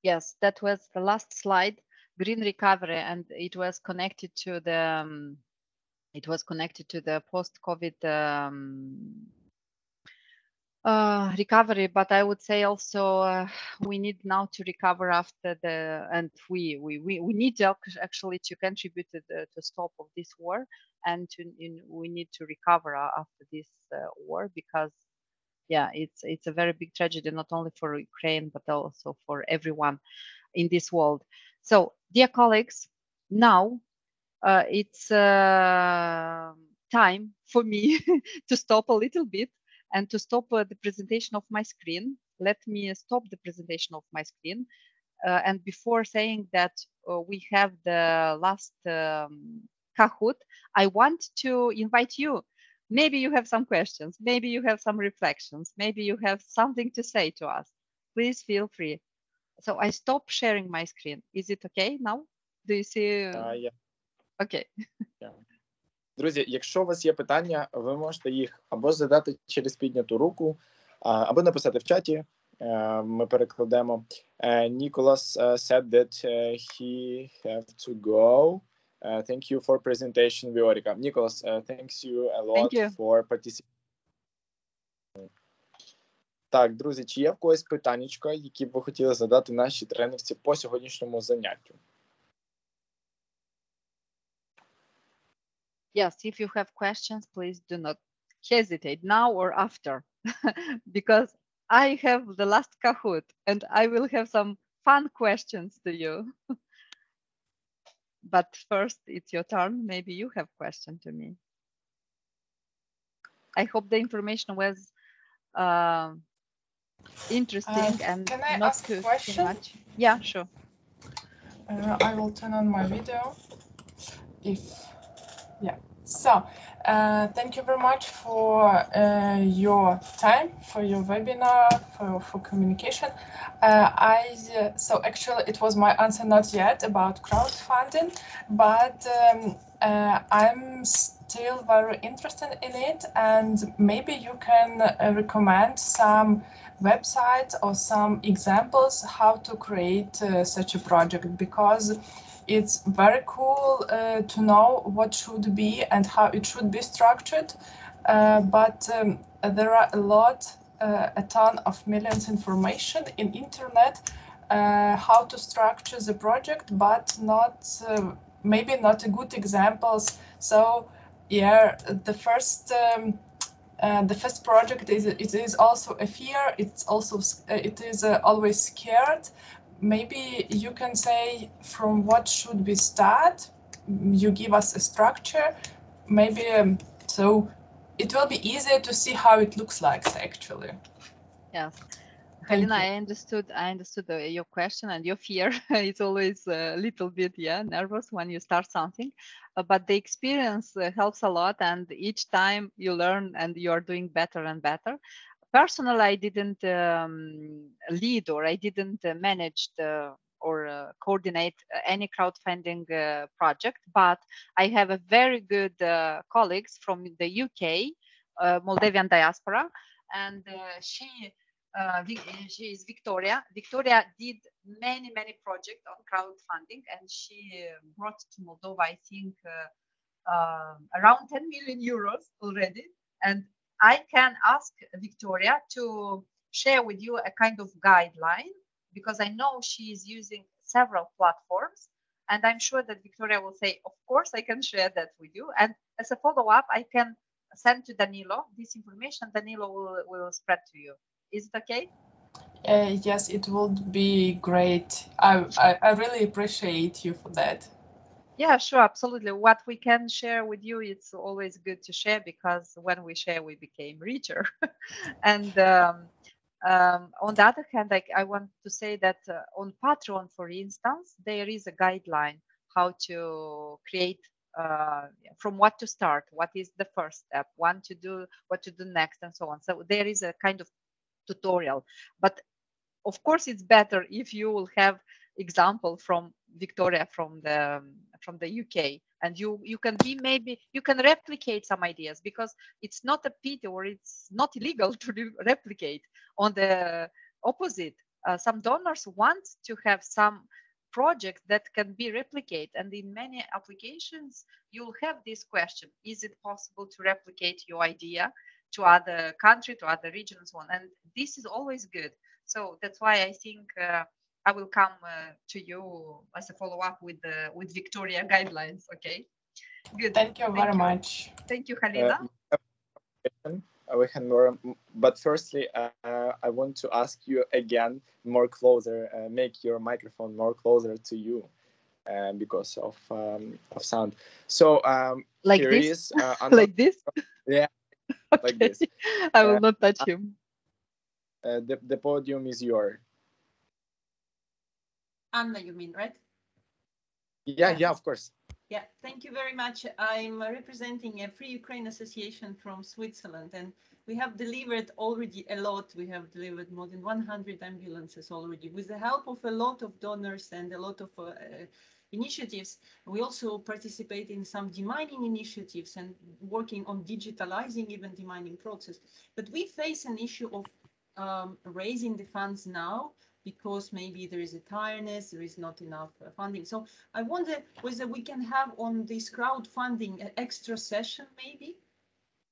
Yes, that was the last slide, green recovery, and it was connected to the post-COVID recovery. But I would say also we need now to recover after we need actually to contribute to stop of this war, and we need to recover after this war, because yeah, it's a very big tragedy, not only for Ukraine, but also for everyone in this world. So, dear colleagues, now it's time for me to stop a little bit and to stop the presentation of my screen let me stop the presentation of my screen. And before saying that we have the last Kahoot, I want to invite you. Maybe you have some questions, maybe you have some reflections, maybe you have something to say to us. Please feel free. So I stop sharing my screen. Is it okay now? Do you see? Yeah. Okay. Yeah. Друзі, якщо у вас є питання, ви можете їх або задати через підняту руку, або написати в чаті. Ми перекладемо. Nicholas said that he have to go. Thank you for presentation, Віоріка. Nicholas, thanks you a lot for participating. Так, друзі, чи є в когось питаннячка, які б ви хотіли задати нашій тренерці по сьогоднішньому заняттю? Yes, if you have questions, please do not hesitate now or after, because I have the last Kahoot and I will have some fun questions to you. But first, it's your turn. Maybe you have a question to me. I hope the information was interesting and can I not ask too a question? much. Yeah, sure. I will turn on my video. So, thank you very much for your time, for your webinar, for communication. So actually it was my answer not yet about crowdfunding, but I'm still very interested in it, and maybe you can recommend some websites or some examples how to create such a project, because it's very cool to know what should be and how it should be structured, but there are a ton of millions information in internet how to structure the project, but not maybe not a good examples. So yeah, the first project is also a fear. It is always scared. Maybe you can say from what should we start. You give us a structure, maybe so it will be easier to see how it looks like actually. Yes, Halina, I understood your question and your fear. It's always a little bit nervous when you start something, but the experience helps a lot, and each time you learn and you are doing better and better. Personally, I didn't lead or I didn't manage or coordinate any crowdfunding project, but I have a very good colleagues from the UK, Moldavian diaspora, and she is Victoria. Victoria did many projects on crowdfunding, and she brought to Moldova, I think, around 10 million euros already. And I can ask Victoria to share with you a kind of guideline, because I know she is using several platforms, and I'm sure that Victoria will say, of course, I can share that with you. And as a follow-up, I can send to Danilo this information. Danilo will spread to you. Is it okay? Yes, it would be great. I really appreciate you for that. Yeah, sure, absolutely. What we can share with you, it's always good to share, because when we share, we became richer. And on the other hand, I want to say that on Patreon, for instance, there is a guideline how to create, from what to start, what is the first step, what to do next, and so on. So there is a kind of tutorial. But of course, it's better if you will have example from Victoria from the UK, and you can maybe you can replicate some ideas, because it's not a pity or it's not illegal to replicate. On the opposite, some donors want to have some projects that can be replicated, and in many applications you'll have this question: is it possible to replicate your idea to other country, to other regions, and so on? And this is always good. So that's why I think I will come to you as a follow-up with Victoria guidelines. Okay. Good. Thank you very much. Thank you, Halina. But firstly, I want to ask you again, more closer, make your microphone more closer to you, because of sound. So like here this? Is like this? Yeah. Okay. Like this. I will not touch him. the podium is yours. Anna, you mean, right? Yeah, of course. Yeah, thank you very much. I'm representing a Free Ukraine Association from Switzerland, and we have delivered already a lot. We have delivered more than 100 ambulances already with the help of a lot of donors and a lot of initiatives. We also participate in some demining initiatives and working on digitalizing even demining process. But we face an issue of raising the funds now, because maybe there is a tiredness, there is not enough funding. So I wonder whether we can have on this crowdfunding an extra session maybe,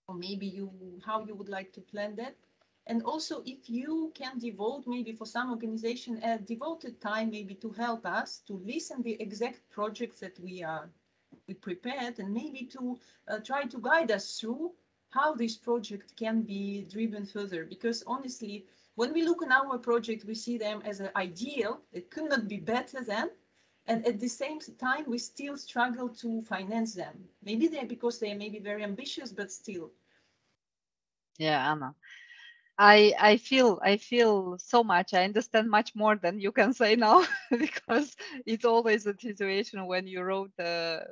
or maybe how you would like to plan that. And also if you can devote maybe for some organization a devoted time maybe to help us to listen the exact projects that we prepared, and maybe to try to guide us through how this project can be driven further. Because honestly, when we look on our project, we see them as an ideal. It could not be better than, and at the same time, we still struggle to finance them. Maybe because they may be very ambitious, but still. Yeah, Anna. I feel so much. I understand much more than you can say now, because it's always a situation when you wrote the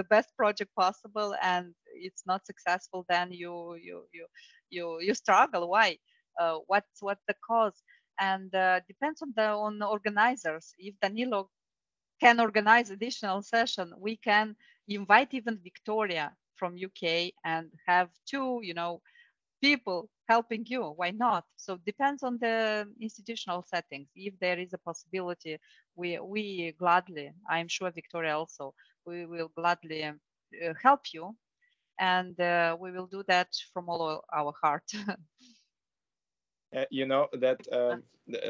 best project possible and it's not successful. Then you struggle. Why? What's the cause? And depends on the organizers. If Danilo can organize additional session, we can invite even Victoria from UK and have two, people helping you. Why not? So depends on the institutional settings. If there is a possibility, we gladly, I'm sure Victoria also, we will gladly help you, and we will do that from all our heart. You know that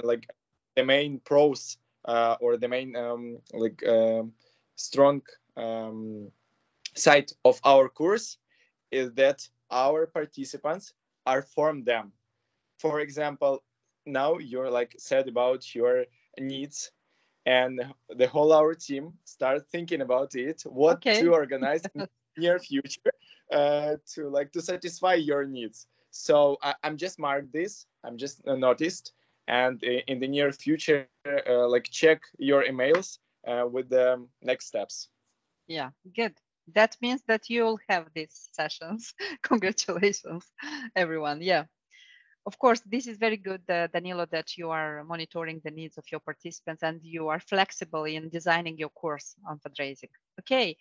like the main pros or the main strong side of our course is that our participants are from them. For example, now you're like said about your needs, and the whole our team start thinking about it, what to organize in the near future to satisfy your needs. So I'm just marked this, I'm just noticed, and in the near future, check your emails with the next steps. Yeah, good. That means that you'll have these sessions. Congratulations, everyone. Yeah, of course, this is very good, Danilo, that you are monitoring the needs of your participants and you are flexible in designing your course on fundraising. Okay,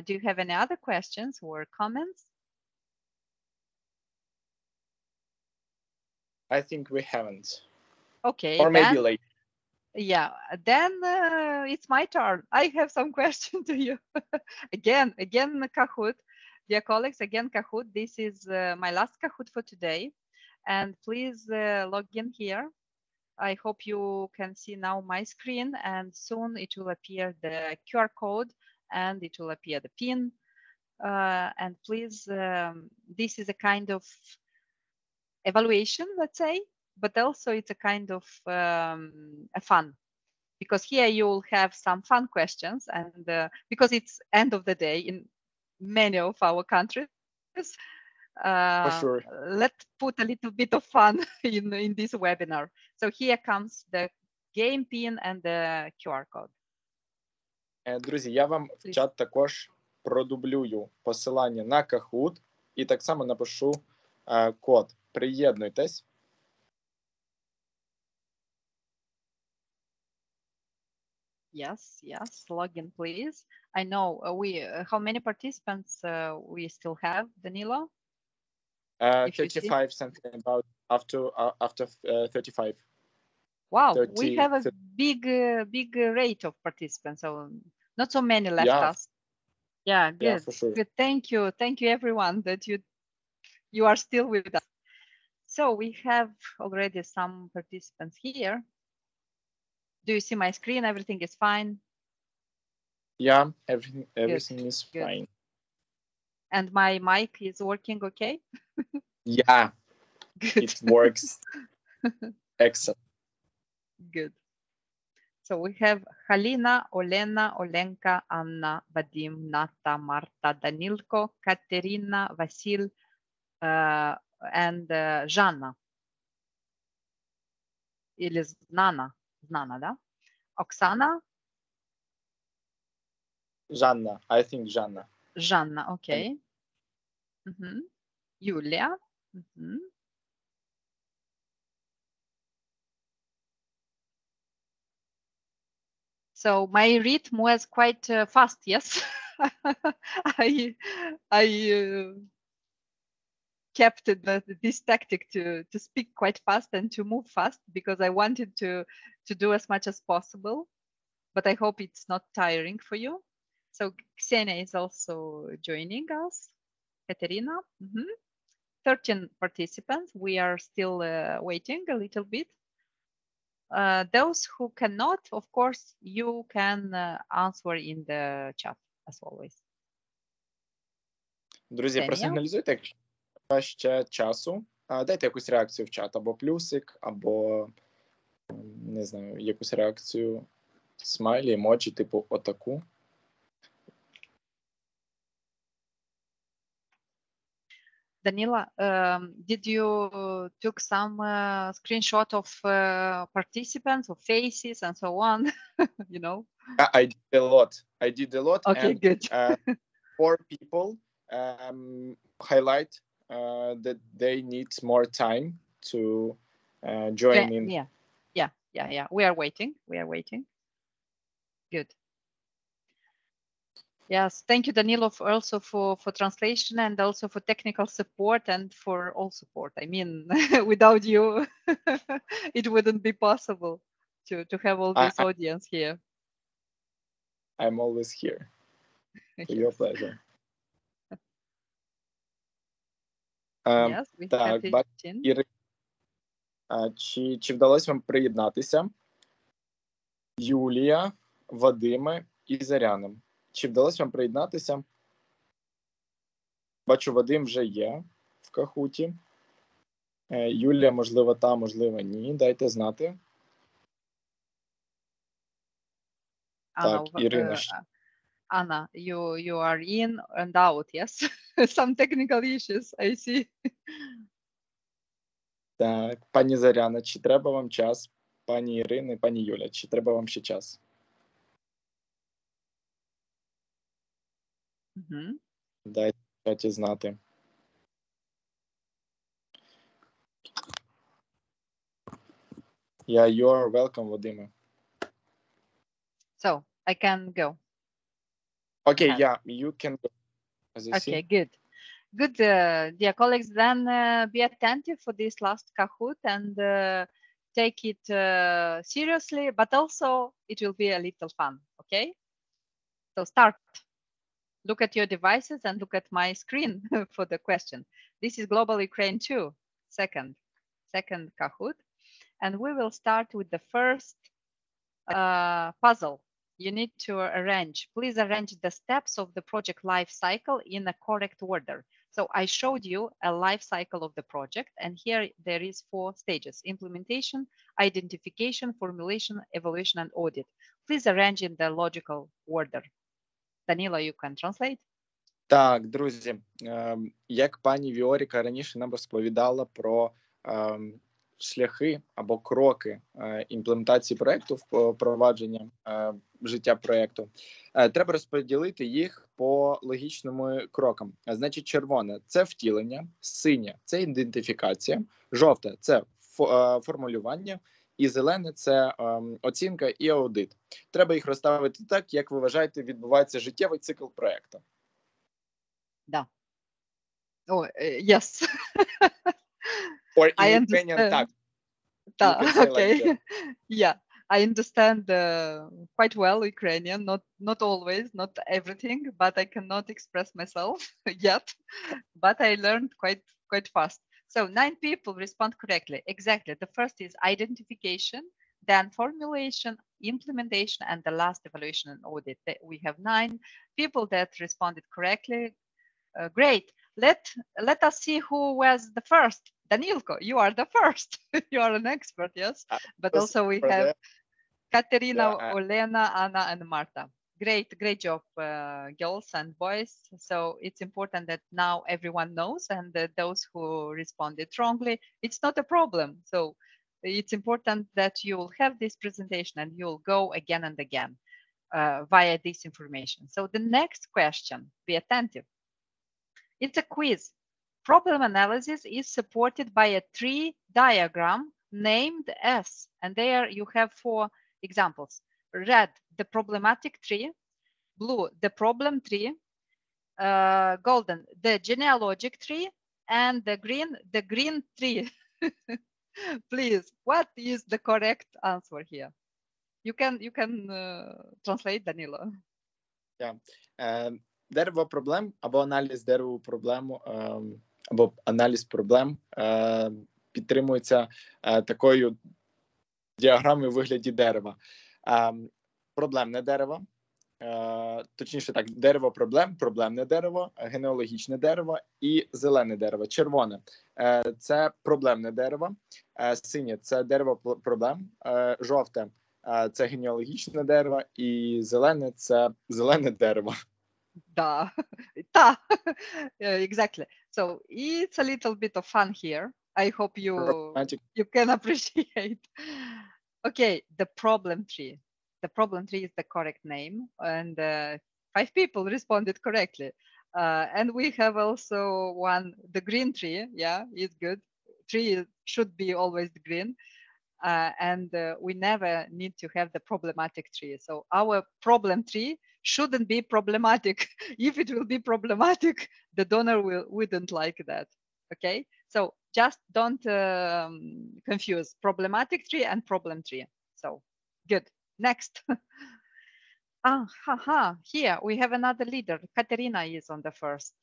do you have any other questions or comments? I think we haven't. Okay. Or maybe later. Yeah, then it's my turn. I have some question to you. again, Kahoot. Dear colleagues, again, Kahoot. This is my last Kahoot for today. And please log in here. I hope you can see now my screen, and soon it will appear the QR code and it will appear the pin. And please, this is a kind of evaluation, let's say, but also it's a kind of a fun, because here you'll have some fun questions, and because it's end of the day in many of our countries, for sure. Let's put a little bit of fun in this webinar. So here comes the game pin and the QR code. Друзі, я вам в чат також продублюю посилання на Kahoot і так само напишу код. Приєднуйтесь. Yes, log in, please. I know how many participants we still have, Danilo? 35, something about after 35. Wow, 30, we have a 30. big rate of participants, so not so many left us. Yeah, good. Yeah, for sure. Good. Thank you everyone that you are still with us. So we have already some participants here. Do you see my screen? Everything is fine? Yeah, everything is fine. And my mic is working okay? Yeah, good. It works. Excellent. Good. So we have Halina, Olena, Olenka, Anna, Vadim, Nata, Marta, Danilko, Katerina, Vasil, and Jana. Или знана, да? Оксана? Жанна, I think Жанна. Жанна, окей. Юлія. So my rhythm was quite fast, yes. I kept this tactic to speak quite fast and to move fast because I wanted to do as much as possible, but I hope it's not tiring for you. So Ksenia is also joining us. Katerina. 13 participants. We are still waiting a little bit. Those who cannot, of course, you can answer in the chat as always. Друзі, просигналізуйте, якщо ще часу. Дайте якусь реакцію в чат, або плюсик, або, не знаю, якусь реакцію, смайлі, емоджі, типу отаку. Danila, did you took some screenshot of participants, of faces and so on? You know? I did a lot. Okay, and, good. 4 people highlight that they need more time to join in. Yeah. We are waiting. Good. Yes, thank you, Danilo, also for translation and also for technical support and for all support. I mean, without you, it wouldn't be possible to have all this audience here. I'm always here. For your pleasure. Yes, we have 15. Чи вдалося вам приєднатися? Юлія, Вадиме і Заряна. Чи вдалося вам приєднатися? Бачу, Вадим вже є в Кахуті. Юлія, можливо, та, можливо, ні. Дайте знати. Так, Ірина. Anna, you are in and out, yes? Some technical issues, I see. Так, пані Заряна, чи треба вам час? Пані Ірина, пані Юля, чи треба вам ще час? Дайте в чаті знати. Yeah, you're welcome, Вадиме. So, I can go. Okay, yeah, you can go. Okay, good. Good, dear colleagues, then be attentive for this last Kahoot and take it seriously, but also it will be a little fun, okay? So start. Look at your devices and look at my screen for the question. This is Global Ukraine 2, second Kahoot. And we will start with the first puzzle. You need to please arrange the steps of the project life cycle in a correct order. So I showed you a life cycle of the project, and here there is 4 stages: implementation, identification, formulation, evaluation, and audit. Please arrange in the logical order. Danilo, you can translate. Так, друзі, як пані Віоріка раніше нам розповідала про шляхи або кроки імплементації проєкту, впровадження життя проєкту, треба розподілити їх по логічним крокам. Значить, червоне – це втілення, синє – це ідентифікація, жовте – це формулювання, і зелене – це оцінка і аудит. Треба їх розставити так, як ви вважаєте, відбувається життєвий цикл проєкту. Да. Oh, yes. Or in Ukrainian, так. Okay. Yeah, I understand quite well Ukrainian, not always, not everything, but I cannot express myself yet, but I learned quite fast. So 9 people respond correctly. Exactly. The first is identification, then formulation, implementation, and the last evaluation and audit. We have 9 people that responded correctly. Great. Let us see who was the first. Danilko, you are the first. You are an expert, yes? But also we have Katerina, Olena, Anna, and Marta. Great job, girls and boys. So it's important that now everyone knows, and those who responded wrongly, it's not a problem. So it's important that you'll have this presentation and you'll go again and again via this information. So the next question, be attentive. It's a quiz. Problem analysis is supported by a tree diagram named S. And there you have 4 examples. Red, the problematic tree. Blue, the problem tree. Golden, the genealogic tree. And the green tree. Please, what is the correct answer here? You can translate, Danilo. Дерево проблем або аналіз дереву проблему, або аналіз проблем підтримується такою діаграмою у вигляді дерева. Проблемне дерево, точніше так, дерево проблем, проблемне дерево, генеалогічне дерево і зелене дерево, червоне. Це проблемне дерево, синє – це дерево проблем, жовте – це генеалогічне дерево і зелене – це зелене дерево. Da. Exactly. So it's a little bit of fun here. I hope you can appreciate. Okay, the problem tree. The problem tree is the correct name, and 5 people responded correctly. And we have also the green tree. Yeah, it's good. Tree should be always green. And we never need to have the problematic tree. So our problem tree shouldn't be problematic. If it will be problematic, the donor wouldn't like that. Okay, so just don't confuse problematic tree and problem tree. So good. Next. Here we have another leader. Katerina is on the first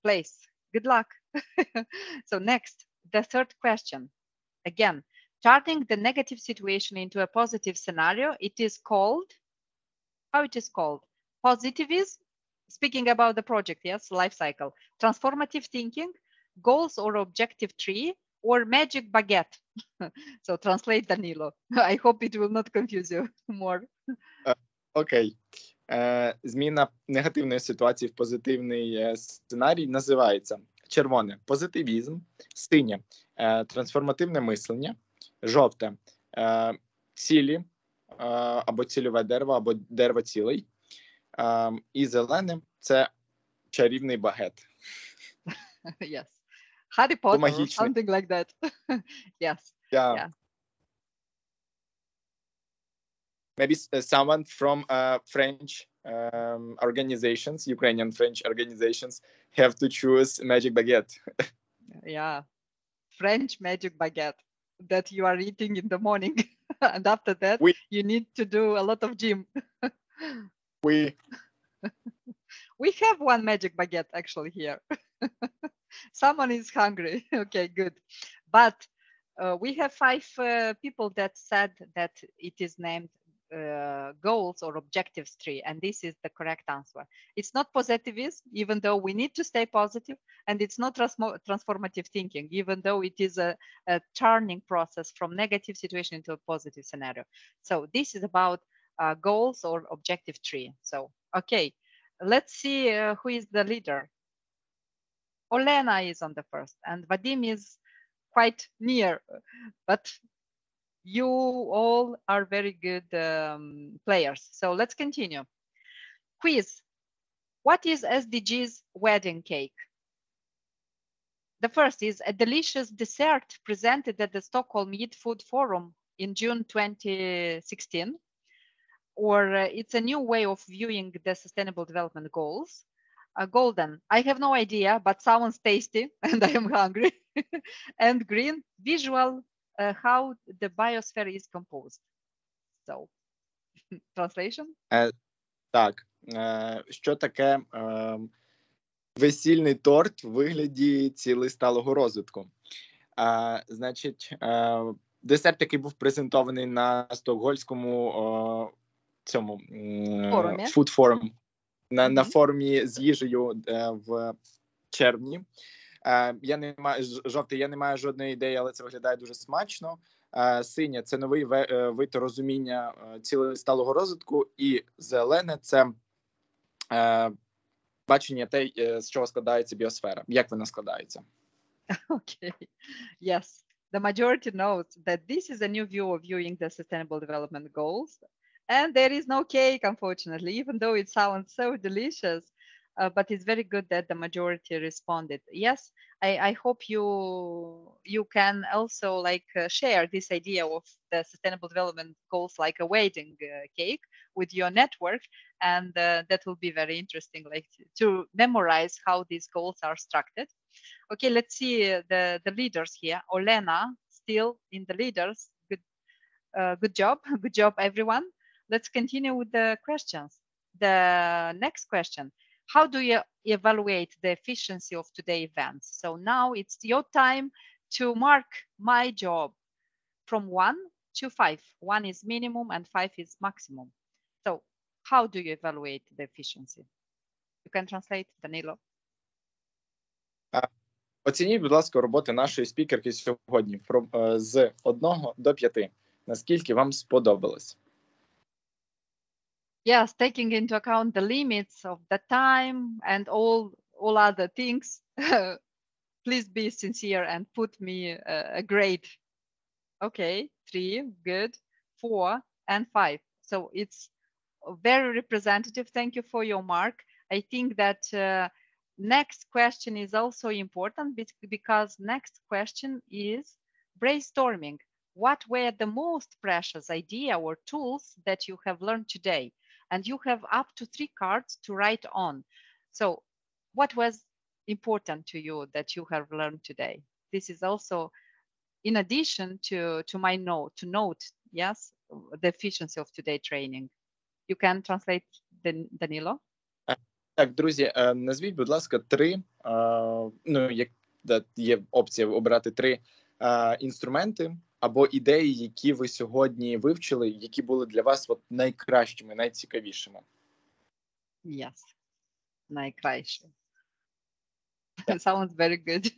place. Good luck. So next, the third question. Again, turning the negative situation into a positive scenario, it is called, how it is called? Positivism, speaking about the project, yes, life cycle. Transformative thinking, goals or objective tree, or magic baguette. So translate, Danilo. I hope it will not confuse you more. Окей. Зміна негативної ситуації в позитивний сценарій називається червоне – позитивізм, синє – трансформативне мислення, жовте – цілі або цільове дерево, або дерево цілей, і зелене – це чарівний багет. Yes. Harry Potter or something like that. Yes. Yeah. Maybe someone from French organizations, Ukrainian French organizations, have to choose magic baguette. Yeah, French magic baguette that you are eating in the morning, and after that you need to do a lot of gym. We have one magic baguette actually here. Someone is hungry. Okay, good. But we have 5 people that said that it is named goals or objectives tree, and this is the correct answer. It's not positivism, even though we need to stay positive, and it's not transformative thinking, even though it is a turning process from negative situation into a positive scenario. So this is about goals or objective tree. So, okay, let's see who is the leader. Olena is on the first, and Vadim is quite near, but you all are very good players. So let's continue. Quiz. What is SDG's wedding cake? The first is a delicious dessert presented at the Stockholm Eat Food Forum in June 2016. Or it's a new way of viewing the Sustainable Development Goals. Golden, I have no idea, but sounds tasty and I am hungry. And green, visual, how the biosphere is composed. So, translation? Так. Що таке весільний торт в вигляді цілей сталого розвитку? Значить, десерт, який був презентований на стокгольмському цьому Food Forum, на форумі з їжею в червні. Я не маю жодної ідеї, але це виглядає дуже смачно. Синє – це новий вид розуміння цілей сталого розвитку, і зелене – це бачення те, з чого складається біосфера. Як вона складається? Okay. Yes. the majority knows that this is a new view of viewing the Sustainable Development Goals. And there is no cake, unfortunately, even though it sounds so delicious. But it's very good that the majority responded. Yes, I hope you can also like share this idea of the Sustainable Development Goals like a wedding cake with your network, and that will be very interesting, like to memorize how these goals are structured. Okay, let's see the leaders here. Olena, still in the leaders. Good job, good job, everyone. Let's continue with the questions. The next question. How do you evaluate the efficiency of today's events? So now it's your time to mark my job from 1 to 5. 1 is minimum and 5 is maximum. So how do you evaluate the efficiency? You can translate, Danilo. Оцініть, будь ласка, роботи нашої спікерки сьогодні з 1 до 5. Наскільки вам сподобалось? Yes, taking into account the limits of the time and all other things, please be sincere and put me a grade. Okay, 3, good, 4 and 5. So it's very representative. Thank you for your mark. I think that next question is also important because next question is brainstorming. What were the most precious idea or tools that you have learned today? And you have up to 3 cards to write on. So what was important to you that you have learned today? This is also in addition to my note, yes, the efficiency of today training. You can translate, Danilo? Так, друзі, назвіть, будь ласка, 3, є опція обрати 3 інструменти або ідеї, які ви сьогодні вивчили, які були для вас найкращими, найцікавішими. Yes, найкраще. It sounds very good.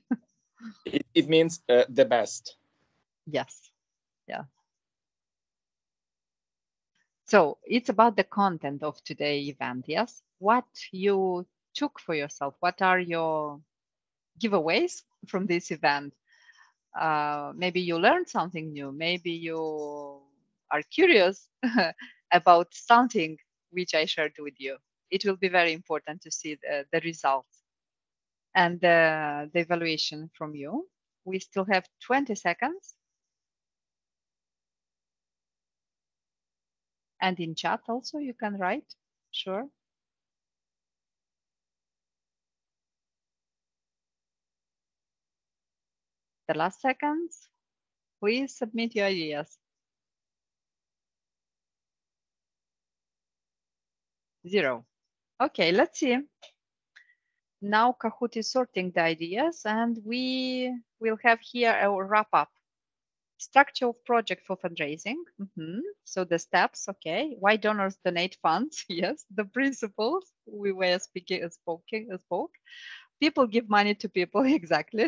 It means the best. Yes, yeah. So it's about the content of today's event, yes? What you took for yourself, what are your giveaways from this event? Maybe you learned something new. Maybe you are curious about something which I shared with you. It will be very important to see the results and the evaluation from you. We still have 20 seconds. And in chat also you can write, sure. The last seconds, please submit your ideas. 0. Okay, let's see. Now Kahoot is sorting the ideas and we will have here a wrap up. Structure of project for fundraising. So the steps, okay. Why donors donate funds? Yes, the principles we were spoke. People give money to people, exactly.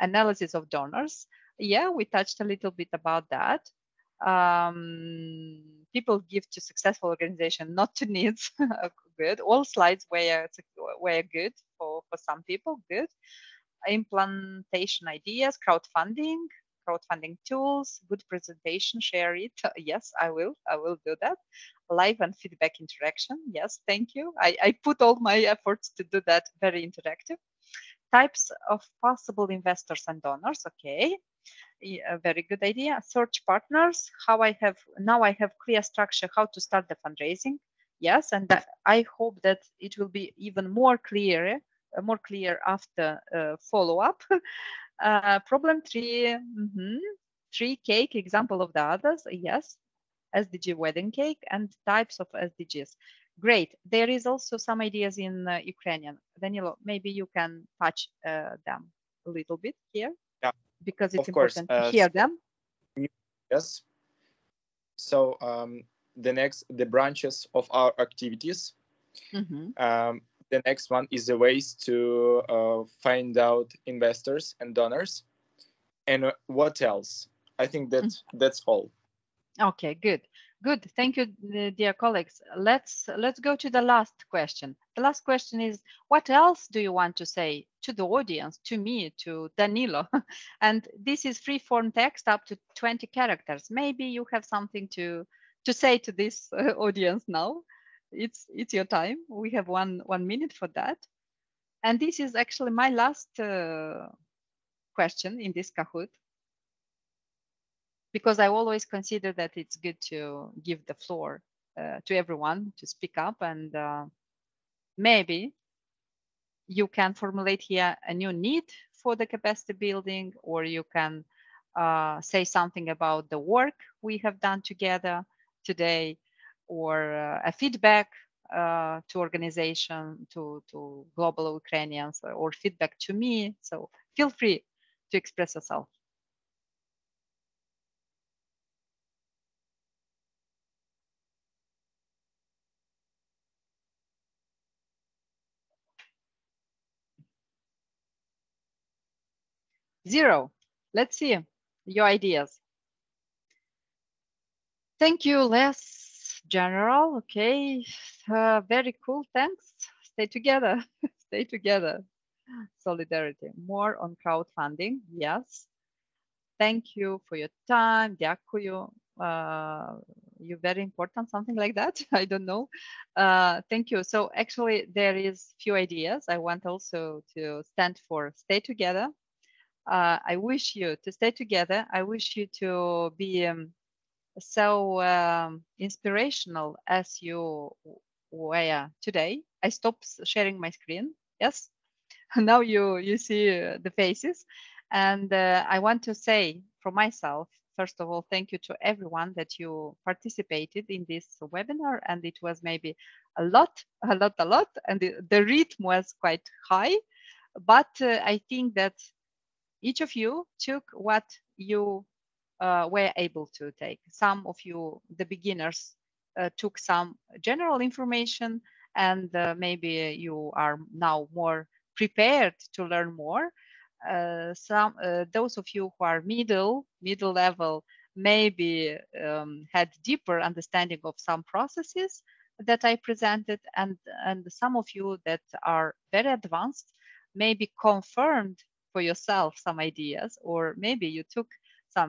Analysis of donors. Yeah, we touched a little bit about that. People give to successful organization, not to needs. Good. All slides were good for some people. Good. Implementation ideas, crowdfunding tools, good presentation, share it. Yes, I will do that. Live and feedback interaction. Yes, thank you. I put all my efforts to do that very interactive. Types of possible investors and donors. Okay, a very good idea. Search partners. Now I have clear structure how to start the fundraising. Yes, and I hope that it will be even more clear after follow-up. Problem 3, 3 cake, example of the others. Yes, SDG wedding cake and types of SDGs. Great. There is also some ideas in Ukrainian. Danilo, maybe you can touch them a little bit here. Yeah, because it's important to hear them. Yes. So the branches of our activities. The next one is the ways to find out investors and donors. And what else? I think that's all. Okay, good. Thank you, dear colleagues. Let's go to the last question. The last question is, what else do you want to say to the audience, to me, to Danilo. And this is free form text up to 20 characters. Maybe you have something to say to this audience now. It's your time. We have one minute for that. And this is actually my last question in this Kahoot, because I always consider that it's good to give the floor to everyone to speak up, and maybe you can formulate here a new need for the capacity building, or you can say something about the work we have done together today, or a feedback to organization, to global Ukrainians, or feedback to me. So feel free to express yourself. Zero. Let's see your ideas. Thank you, Les General. Okay, very cool. Thanks. Stay together. Stay together. Solidarity. More on crowdfunding. Yes. Thank you for your time. Дякую. You're very important, something like that. I don't know. Thank you. So actually, there is few ideas. I want also to stand for stay together. I wish you to stay together. I wish you to be so inspirational as you were today. I stopped sharing my screen. Yes. Now you see the faces. And I want to say for myself, first of all, thank you to everyone that you participated in this webinar. And it was maybe a lot. And the rhythm was quite high. But I think that each of you took what you were able to take. Some of you, the beginners, took some general information, and maybe you are now more prepared to learn more. Those of you who are middle level maybe had deeper understanding of some processes that I presented, and some of you that are very advanced maybe confirmed for yourself some ideas, or maybe you took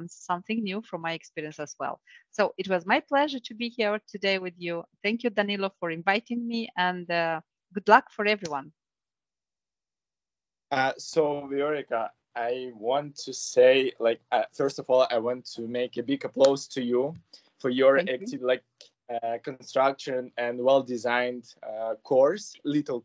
something new from my experience as well. So it was my pleasure to be here today with you. Thank you, Danilo, for inviting me, and good luck for everyone. So Vіоріка, I want to say, like, first of all, I want to make a big applause to you for your active, construction and well-designed course, little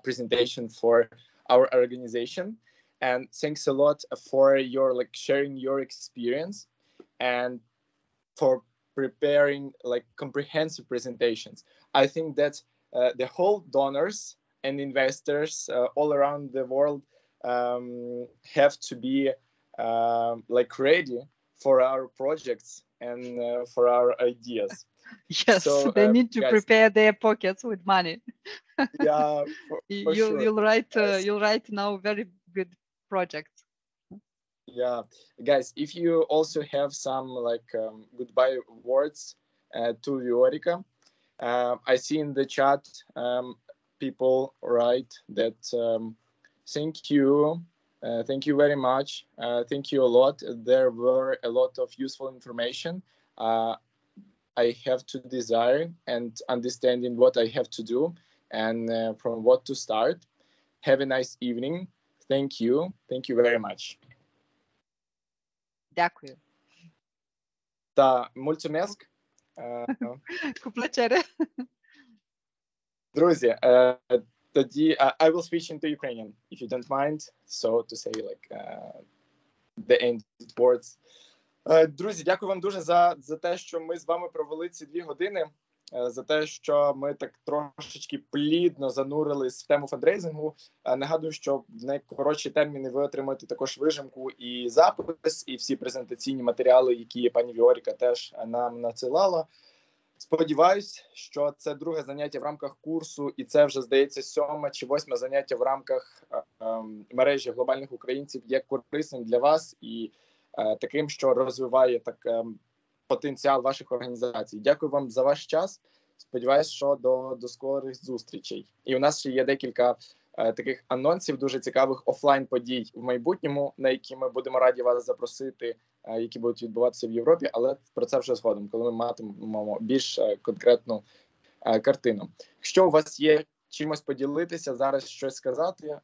presentation for our organization. And thanks a lot for your sharing your experience and for preparing comprehensive presentations. I think that the whole donors and investors all around the world have to be ready for our projects and for our ideas. Yes, so, they need to prepare their pockets with money. Yeah, for sure. You'll write now very good projects. Yeah, guys, if you also have some goodbye words to Vіоріка, I see in the chat people write that thank you very much, thank you a lot. There were a lot of useful information. I have to desire and understanding what I have to do and from what to start. Have a nice evening. Thank you very much. Дякую. Та mulțumesc. Cu plăcere. Друзі, тоді I will switch into Ukrainian, if you don't mind, so to say the end words. Друзі, дякую вам дуже за те, що ми з вами провели ці 2 години, за те, що ми так трошечки плідно занурились в тему фандрейзингу. Нагадую, що в найкоротші терміни ви отримаєте також вижимку і запис, і всі презентаційні матеріали, які пані Віоріка теж нам надсилала. Сподіваюсь, що це 2-ге заняття в рамках курсу, і це вже, здається, 7-ме чи 8-ме заняття в рамках мережі глобальних українців є корисним для вас і таким, що розвиває потенціал ваших організацій. Дякую вам за ваш час. Сподіваюсь, що до скорих зустрічей. І у нас ще є декілька таких анонсів дуже цікавих офлайн подій в майбутньому, на які ми будемо раді вас запросити, які будуть відбуватися в Європі, але про це вже згодом, коли ми матимемо більш конкретну картину. Якщо у вас є чимось поділитися, зараз щось сказати,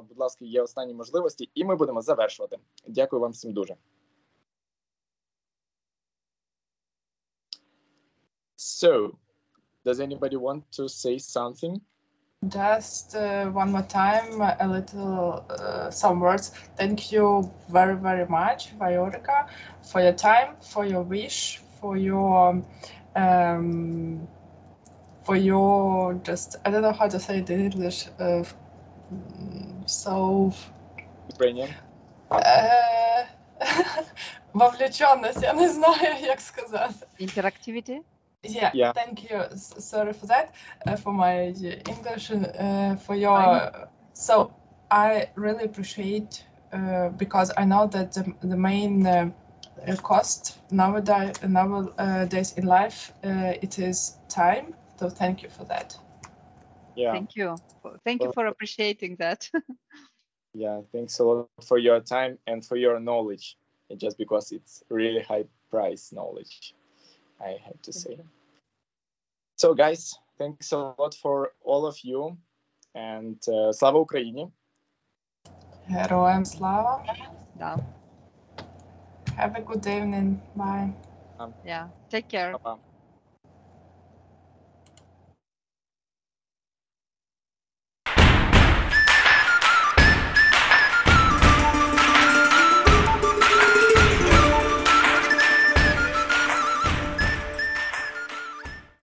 будь ласка, є останні можливості, і ми будемо завершувати. Дякую вам всім дуже. So, does anybody want to say something? Just one more time, a little, some words. Thank you very, very much, Vioreika, for your time, for your wish, for your just, I don't know how to say it in English, so... Ukrainian? Вовлеченность, я не знаю, як сказати. Interactivity? Yeah, thank you. Sorry for that, for my English, for your. So I really appreciate because I know that the main cost nowadays in life it is time. So thank you for that. Yeah. Thank you for appreciating that. Yeah, thanks a lot for your time and for your knowledge. Just because it's really high price knowledge, I have to say. So guys, thanks a lot for all of you, and слава Україні! Героям слава! Yeah. Have a good evening. Bye. Yeah. Take care. Bye-bye.